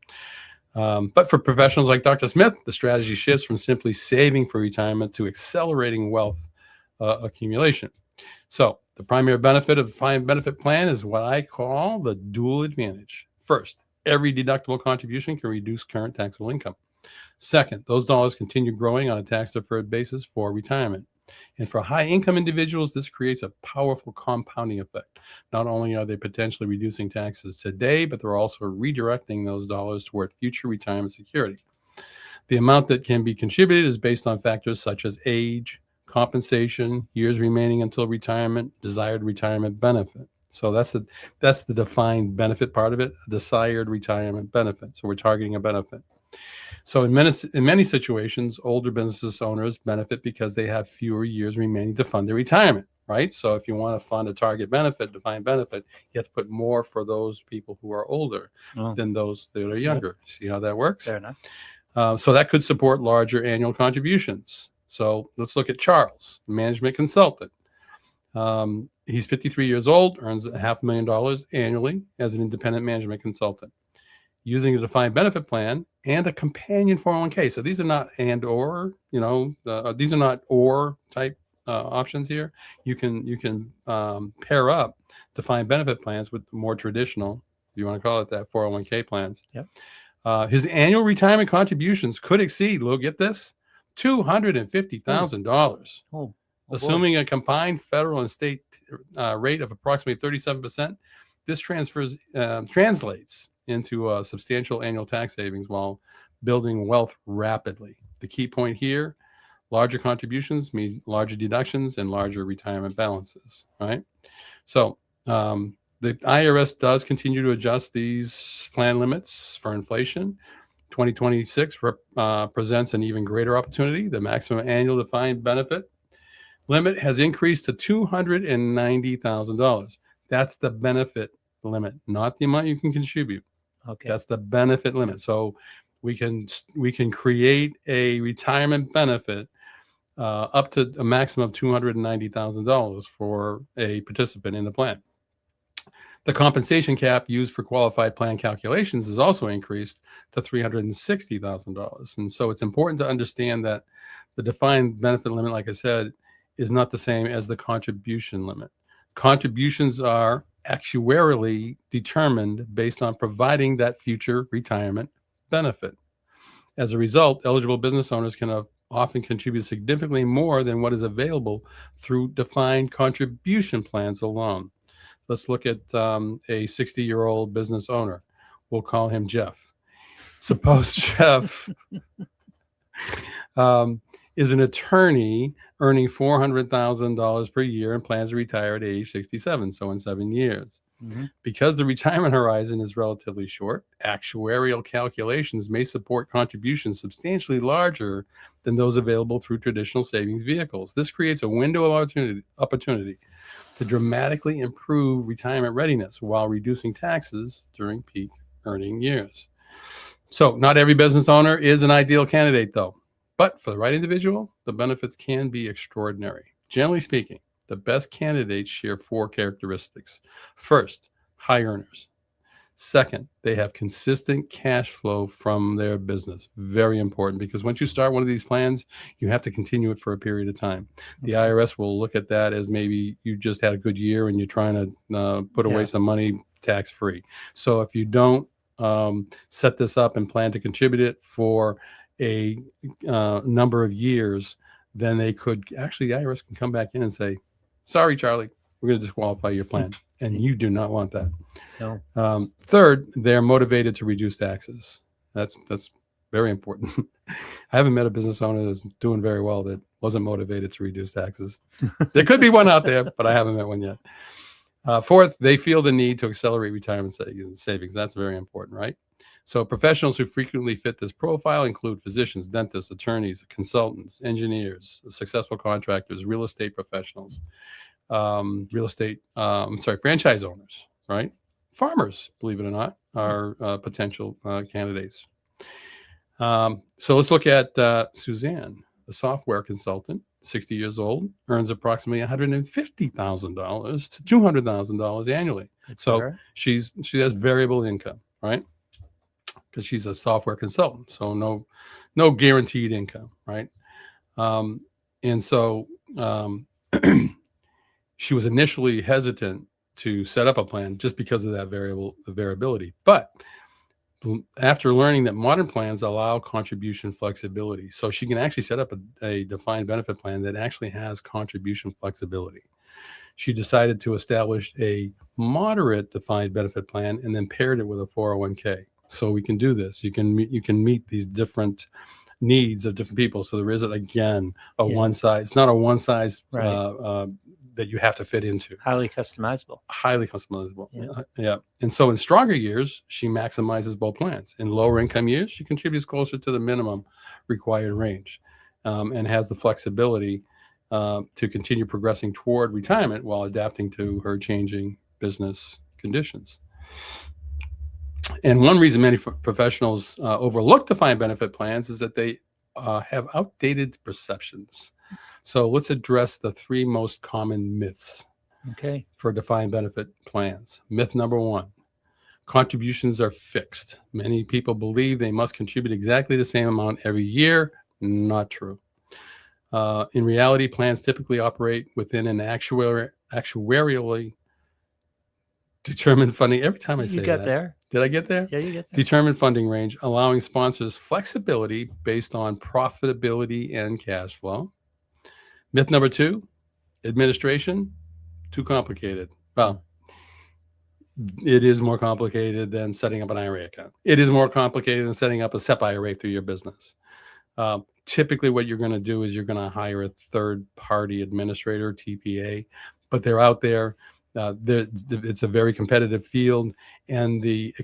But for professionals like Dr. Smith, the strategy shifts from simply saving for retirement to accelerating wealth accumulation. So the primary benefit of a defined benefit plan is what I call the dual advantage. First, every deductible contribution can reduce current taxable income. Second, those dollars continue growing on a tax-deferred basis for retirement. And for high-income individuals, this creates a powerful compounding effect. Not only are they potentially reducing taxes today, but they're also redirecting those dollars toward future retirement security. The amount that can be contributed is based on factors such as age, compensation, years remaining until retirement, desired retirement benefit. So that's the defined benefit part of it, a desired retirement benefit. So we're targeting a benefit. So in many situations, older business owners benefit because they have fewer years remaining to fund their retirement, right? So if you want to fund a target benefit, defined benefit, you have to put more for those people who are older than those that are younger. See how that works? Fair enough. So that could support larger annual contributions. So let's look at Charles, management consultant. He's 53 years old, earns $500,000 annually as an independent management consultant, using a defined benefit plan and a companion 401k. So these are not and or, these are not or type options here. You can pair up defined benefit plans with more traditional, if you want to call it that, 401k plans. Yep. His annual retirement contributions could exceed, get this, $250,000. Oh, Assuming a combined federal and state rate of approximately 37%, this translates into substantial annual tax savings while building wealth rapidly. The key point here, larger contributions mean larger deductions and larger retirement balances, right? So the IRS does continue to adjust these plan limits for inflation. 2026 presents an even greater opportunity. The maximum annual defined benefit limit has increased to $290,000. That's the benefit limit, not the amount you can contribute. okay. That's the benefit limit. So we can create a retirement benefit up to a maximum of $290,000 for a participant in the plan. The compensation cap used for qualified plan calculations is also increased to $360,000. And so it's important to understand that the defined benefit limit, like I said, is not the same as the contribution limit. Contributions are actuarially determined based on providing that future retirement benefit. As a result, eligible business owners can often contribute significantly more than what is available through defined contribution plans alone. Let's look at a 60-year-old business owner. We'll call him Jeff. Suppose Jeff is an attorney earning $400,000 per year and plans to retire at age 67, so in 7 years. Mm-hmm. Because the retirement horizon is relatively short, actuarial calculations may support contributions substantially larger than those available through traditional savings vehicles. This creates a window of opportunity to dramatically improve retirement readiness while reducing taxes during peak earning years. So not every business owner is an ideal candidate, though. But for the right individual, the benefits can be extraordinary. Generally speaking, the best candidates share 4 characteristics. First, high earners. Second, they have consistent cash flow from their business. Very important, because once you start one of these plans, you have to continue it for a period of time. The IRS will look at that as maybe you just had a good year and you're trying to put away some money tax-free. So if you don't set this up and plan to contribute it for a number of years, then they could actually, the IRS can come back in and say, sorry, Charlie, we're going to disqualify your plan. And you do not want that. No. Third, they're motivated to reduce taxes. That's very important. I haven't met a business owner that's doing very well that wasn't motivated to reduce taxes. There could be one out there, but I haven't met one yet. Fourth, they feel the need to accelerate retirement savings. That's very important, right? So professionals who frequently fit this profile include physicians, dentists, attorneys, consultants, engineers, successful contractors, real estate professionals. real estate, franchise owners, right? Farmers, believe it or not, are potential candidates. So let's look at Suzanne, a software consultant, 60 years old, earns approximately $150,000 to $200,000 annually. So she has variable income, right? Because she's a software consultant, so no guaranteed income, right? And so she was initially hesitant to set up a plan just because of that variability. But after learning that modern plans allow contribution flexibility, so she can actually set up a defined benefit plan that actually has contribution flexibility. She decided to establish a moderate defined benefit plan and then paired it with a 401k. So we can do this. You can meet these different needs of different people. So there isn't, again, one size. It's not a one size that you have to fit into. Highly customizable. Yeah. And so in stronger years, she maximizes both plans. In lower income years, she contributes closer to the minimum required range, and has the flexibility to continue progressing toward retirement while adapting to her changing business conditions. And one reason many professionals overlook defined benefit plans is that they have outdated perceptions. So let's address the 3 most common myths for defined benefit plans. Myth number 1, contributions are fixed. Many people believe they must contribute exactly the same amount every year. Not true. In reality, plans typically operate within an actuarially determined funding. Every time I say you got there. Did I get there? Yeah, you get there. Determined funding range, allowing sponsors flexibility based on profitability and cash flow. Myth number 2, administration, too complicated. Well, it is more complicated than setting up an IRA account. It is more complicated than setting up a SEP IRA through your business. Typically what you're going to do is you're going to hire a third-party administrator, TPA, but they're out there. It's a very competitive field, and the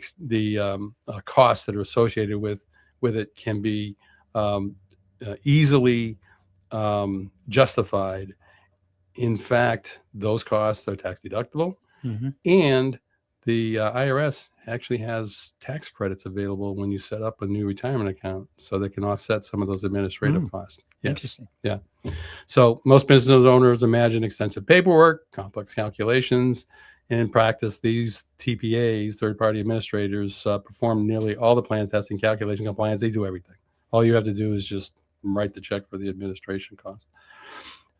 costs that are associated with it can be easily justified. In fact, those costs are tax deductible, and the IRS actually has tax credits available when you set up a new retirement account, so they can offset some of those administrative costs. Yes. Interesting. Yeah. So most business owners imagine extensive paperwork, complex calculations. And in practice, these TPAs, third-party administrators, perform nearly all the plan testing, calculation, compliance. They do everything. All you have to do is just write the check for the administration cost.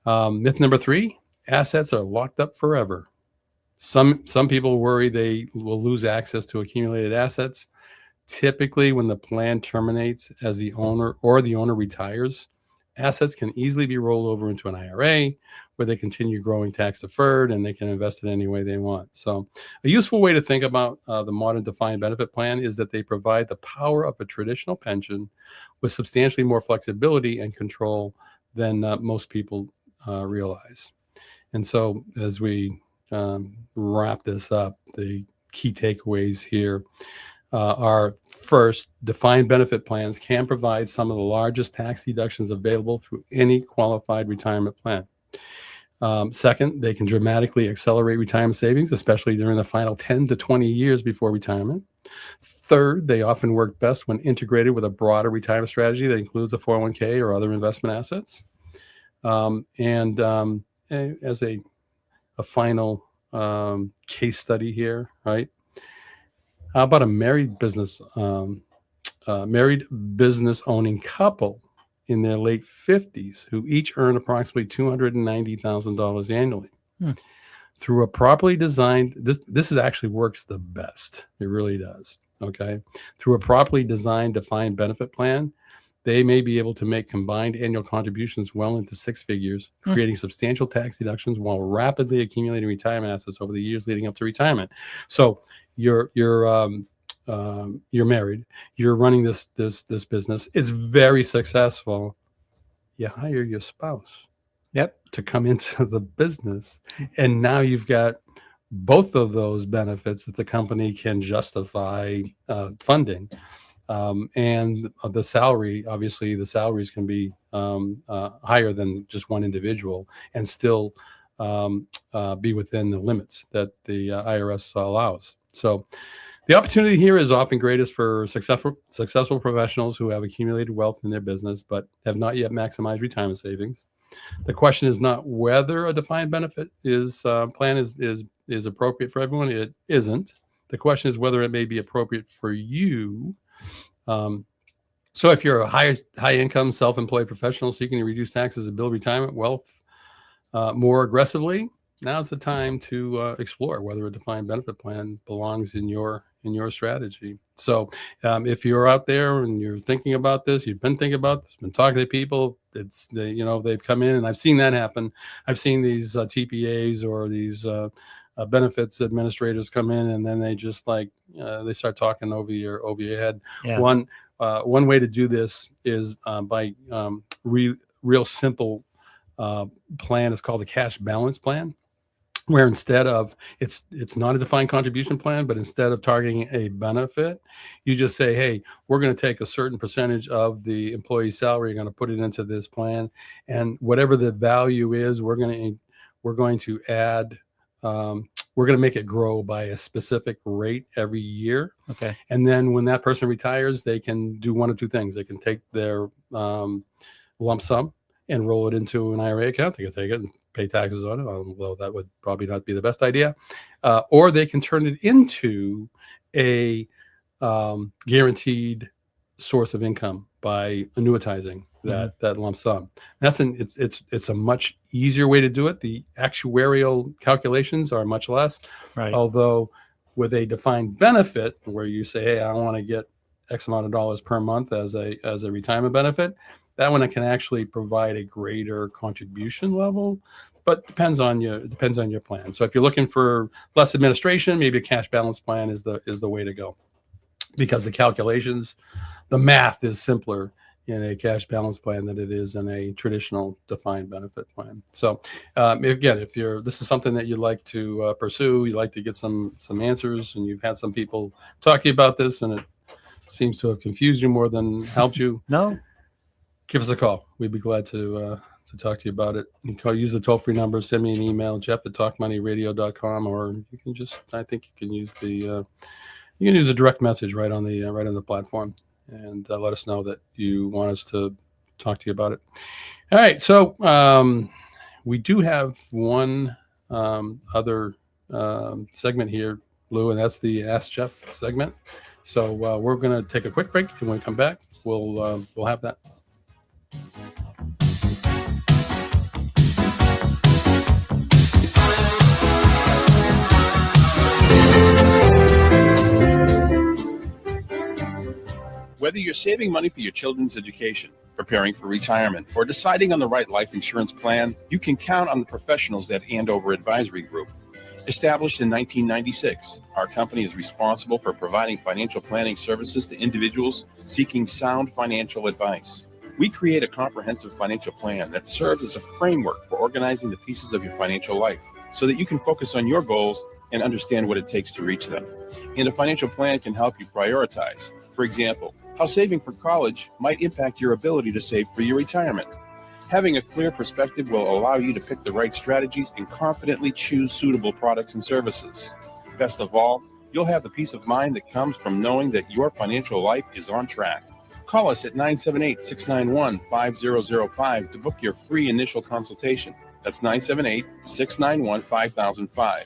Myth number 3, assets are locked up forever. Some people worry they will lose access to accumulated assets. Typically, when the plan terminates as the owner retires, assets can easily be rolled over into an IRA where they continue growing tax deferred and they can invest it any way they want. So a useful way to think about the modern defined benefit plan is that they provide the power of a traditional pension with substantially more flexibility and control than most people realize. And so as we wrap this up, the key takeaways here are: first, defined benefit plans can provide some of the largest tax deductions available through any qualified retirement plan. Second, they can dramatically accelerate retirement savings, especially during the final 10 to 20 years before retirement. Third, they often work best when integrated with a broader retirement strategy that includes a 401k or other investment assets. As a final case study here, right? How about a married business owning couple in their late 50s who each earn approximately $290,000 annually? Through a properly designed, this is actually works the best. It really does. Okay. Through a properly designed defined benefit plan, they may be able to make combined annual contributions well into 6 figures, creating substantial tax deductions while rapidly accumulating retirement assets over the years leading up to retirement. So you're married, you're running this business. It's very successful. You hire your spouse to come into the business, and now you've got both of those benefits that the company can justify funding. And the salary, obviously the salaries can be higher than just one individual and still be within the limits that the IRS allows. So the opportunity here is often greatest for successful professionals who have accumulated wealth in their business but have not yet maximized retirement savings. The question is not whether a defined benefit plan is appropriate for everyone. It isn't. The question is whether it may be appropriate for you. So if you're a high income, self-employed professional seeking to reduce taxes and build retirement wealth more aggressively, now's the time to explore whether a defined benefit plan belongs in your strategy. So if you're out there and you're thinking about this, you've been thinking about this, been talking to people, they've come in, and I've seen that happen. I've seen these TPAs or these benefits administrators come in, and then they just they start talking over your head. Yeah. One way to do this is by real simple plan. It's called the cash balance plan, where instead of it's not a defined contribution plan, but instead of targeting a benefit, you just say, hey, we're going to take a certain percentage of the employee's salary, you're going to put it into this plan, and whatever the value is, we're going to add. We're going to make it grow by a specific rate every year. Okay. And then when that person retires, they can do one of two things. They can take their lump sum and roll it into an IRA account. They can take it and pay taxes on it, although that would probably not be the best idea. Or they can turn it into a guaranteed source of income by annuitizing that lump sum. It's a much easier way to do it. The actuarial calculations are much less. Right. Although with a defined benefit where you say, hey, I want to get X amount of dollars per month as a retirement benefit, that one can actually provide a greater contribution level, but depends on your plan. So if you're looking for less administration, maybe a cash balance plan is the way to go, because the calculations, the math is simpler in a cash balance plan than it is in a traditional defined benefit plan. So again, if this is something that you'd like to pursue, you'd like to get some answers, and you've had some people talk to you about this, and it seems to have confused you more than helped you, No. give us a call. We'd be glad to talk to you about it. You can use the toll-free number, send me an email, jeff@talkmoneyradio.com, or you can I think you can use a direct message right on the platform, and let us know that you want us to talk to you about it. All right. So we do have one other segment here, Lou, and that's the Ask Jeff segment. So we're going to take a quick break, and when we come back, we'll have that. Whether you're saving money for your children's education, preparing for retirement, or deciding on the right life insurance plan, you can count on the professionals at Andover Advisory Group. Established in 1996, our company is responsible for providing financial planning services to individuals seeking sound financial advice. We create a comprehensive financial plan that serves as a framework for organizing the pieces of your financial life so that you can focus on your goals and understand what it takes to reach them. And a financial plan can help you prioritize. For example, how saving for college might impact your ability to save for your retirement. Having a clear perspective will allow you to pick the right strategies and confidently choose suitable products and services. Best of all, you'll have the peace of mind that comes from knowing that your financial life is on track. Call us at 978-691-5005 to book your free initial consultation. That's 978-691-5005.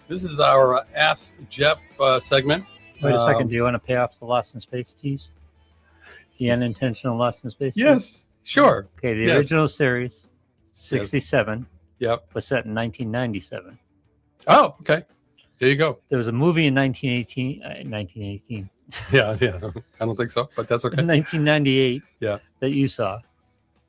This is our Ask Jeff segment. Wait a second. Do you want to pay off the Lost in Space tease? The unintentional Lost in Space tease? Yes, sure. Okay, the original series, 67, Yep. was set in 1997. Oh, okay. There you go. There was a movie in 1918. Yeah. I don't think so, but that's okay. 1998. Yeah. That you saw.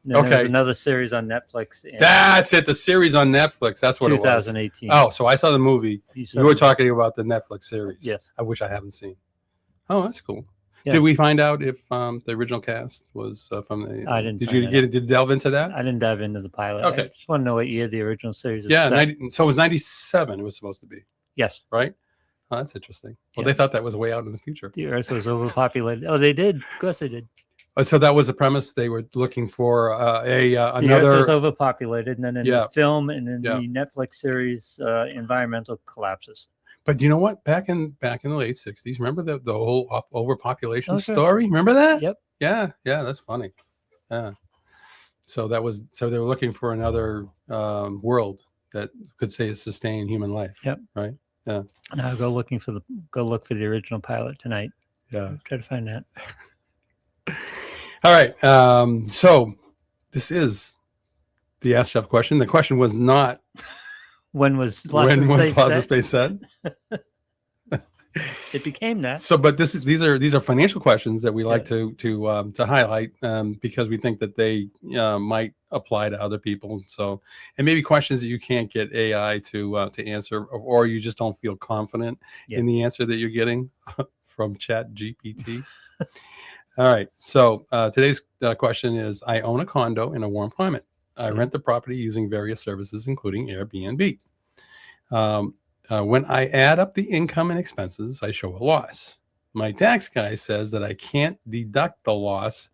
And then there was another series on Netflix. That's it. The series on Netflix. That's what 2018. it was. Oh, so I saw the movie. You were talking about the Netflix series. Yes. I wish I haven't seen. Oh, that's cool. Yeah. Did we find out if the original cast was from the? I didn't. Did you delve into that? I didn't dive into the pilot. Okay. I just want to know what year the original series is. Yeah. set. So it was 97. It was supposed to be. Yes. Right. Oh, that's interesting. Well, Yeah. they thought that was way out in the future. The Earth was overpopulated. Oh, they did. Of course, they did. So that was the premise. They were looking for The Earth was another. overpopulated, and then in Yeah. the film and in Yeah. the Netflix series, environmental collapses. But you know what? Back in the late '60s, remember the whole overpopulation Oh, sure. story? Remember that? Yep. Yeah, that's funny. Yeah. So they were looking for another world that could say sustain human life. Yep. Right. Yeah. Now go look for the original pilot tonight. Yeah. Try to find that. All right. So this is the Ask Jeff question. The question was not When was Lost in when was Space Lost in set? Space said. It became that. So, but these are financial questions that we like to highlight because we think that they might apply to other people. So, and maybe questions that you can't get AI to answer, or you just don't feel confident in the answer that you're getting from Chat GPT. All right. So today's question is: I own a condo in a warm climate. I rent the property using various services, including Airbnb. When I add up the income and expenses, I show a loss. My tax guy says that I can't deduct the loss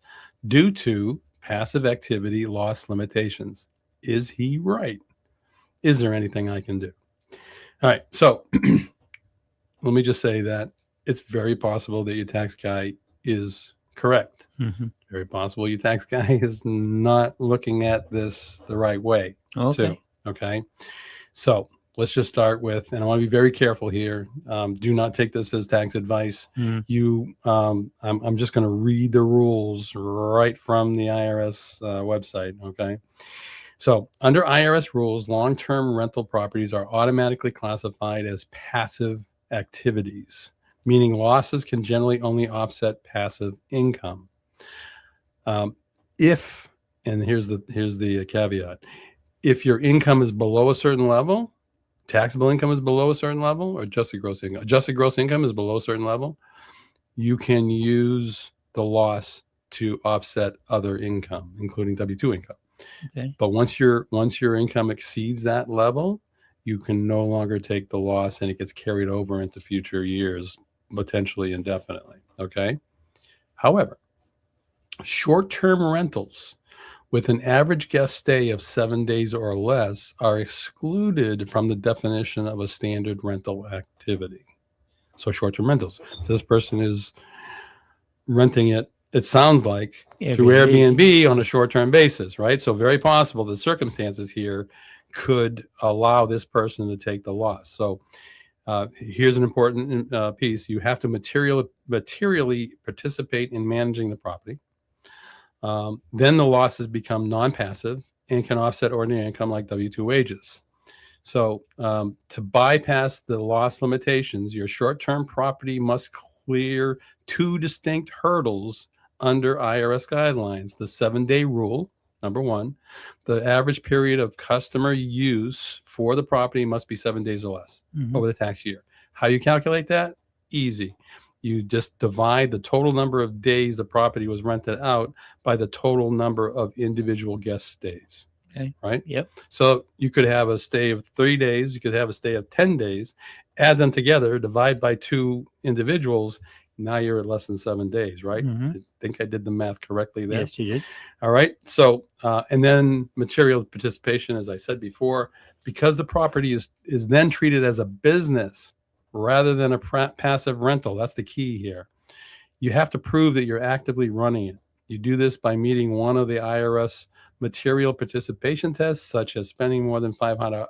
due to passive activity loss limitations. Is he right? Is there anything I can do? All right. So let me just say that it's very possible that your tax guy is correct. Mhm. Very possible your tax guy is not looking at this the right way. Okay. Too. Okay. So let's just start with, and I want to be very careful here. Do not take this as tax advice. I'm just going to read the rules right from the IRS website. Okay. So under IRS rules, long-term rental properties are automatically classified as passive activities, meaning losses can generally only offset passive income. If, and here's the caveat, if your income is below a certain level, taxable income is below a certain level, or adjusted gross income is below a certain level, you can use the loss to offset other income, including W-2 income. Okay. But once your income exceeds that level, you can no longer take the loss, and it gets carried over into future years, potentially indefinitely. Okay. However, short-term rentals with an average guest stay of 7 days or less are excluded from the definition of a standard rental activity. So short-term rentals. So this person is renting it sounds like, through Airbnb on a short-term basis, right? So very possible the circumstances here could allow this person to take the loss. So here's an important piece. You have to materially participate in managing the property. Then the losses become non-passive and can offset ordinary income like W-2 wages. So to bypass the loss limitations, your short-term property must clear two distinct hurdles under IRS guidelines: the 7-day rule, number one. The average period of customer use for the property must be 7 days or less over the tax year. How you calculate that? Easy. You just divide the total number of days the property was rented out by the total number of individual guest stays. Okay. Right? Yep. So you could have a stay of 3 days. You could have a stay of 10 days. Add them together, divide by two individuals. Now you're at less than 7 days, right? I think I did the math correctly there. Yes, you did. All right. So, and then material participation, as I said before, because the property is then treated as a business rather than a passive rental. That's the key here. You have to prove that you're actively running it. You do this by meeting one of the IRS material participation tests, such as spending more than 500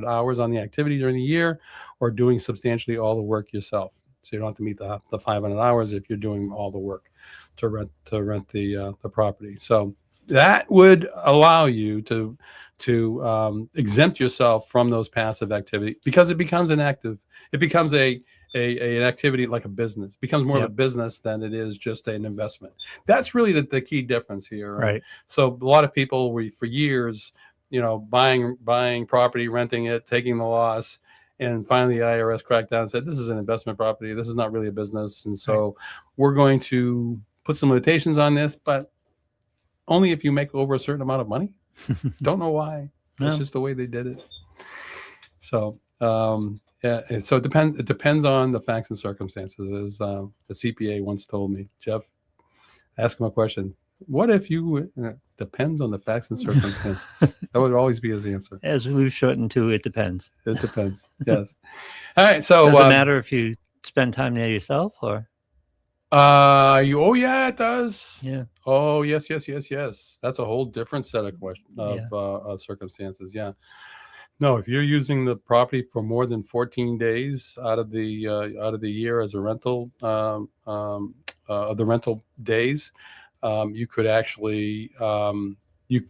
hours on the activity during the year, or doing substantially all the work yourself. So you don't have to meet the 500 hours if you're doing all the work to rent the property. So that would allow you to exempt yourself from those passive activities, because it becomes an activity like a business. It becomes more of a business than it is just an investment. That's really the key difference here. Right. So a lot of people were for years, buying property, renting it, taking the loss. And finally, the IRS cracked down and said, this is an investment property. This is not really a business. And so we're going to put some limitations on this, but only if you make over a certain amount of money. Don't know why. That's just the way they did it. So Yeah, and so it depends on the facts and circumstances. As the CPA once told me, Jeff, ask him a question. What if you depends on the facts and circumstances? That would always be his answer. As we've shortened to, it depends. It depends. Yes. All right. So Does it matter if you spend time there yourself or? Oh yeah, it does. Yeah. Oh yes. That's a whole different set of circumstances. Yeah. No, if you're using the property for more than 14 days out of the year as a rental, of the rental days, you could actually you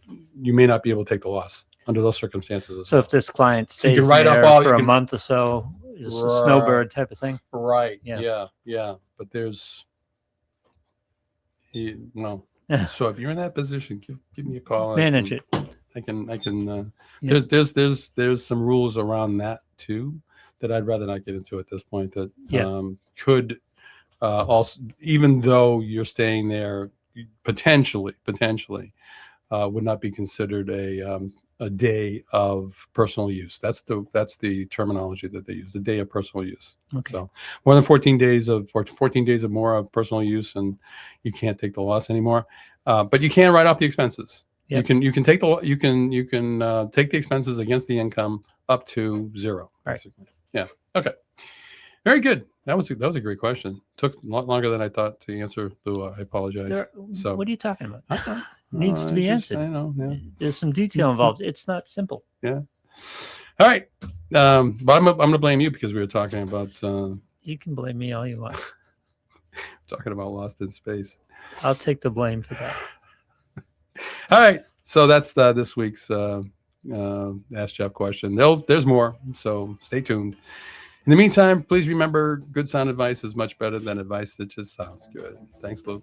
may not be able to take the loss under those circumstances. So if this client you stays can write off there all- you for a can- month or so, it's a snowbird type of thing. Right. Yeah. Yeah. But there's, so if you're in that position, give me a call. Manage it. I can. Yeah. There's some rules around that too that I'd rather not get into at this point. That Yeah. Could also, even though you're staying there, potentially would not be considered a day of personal use. That's the terminology that they use. A day of personal use. Okay. So more than 14 days or 14 days or more of personal use, and you can't take the loss anymore. But you can write off the expenses. Yep. You can take the expenses against the income up to zero. Right. Basically. Yeah. Okay. Very good. That was a great question. Took a lot longer than I thought to answer, Lou. I apologize. So What are you talking about? Okay. Needs to be answered. I know. Yeah. There's some detail involved. It's not simple. Yeah. All right. But I'm going to blame you because we were talking about You can blame me all you want. Lost in Space. I'll take the blame for that. All right. So that's this week's Ask Jeff question. There's more. So stay tuned. In the meantime, please remember, good sound advice is much better than advice that just sounds good. Thanks, Lou.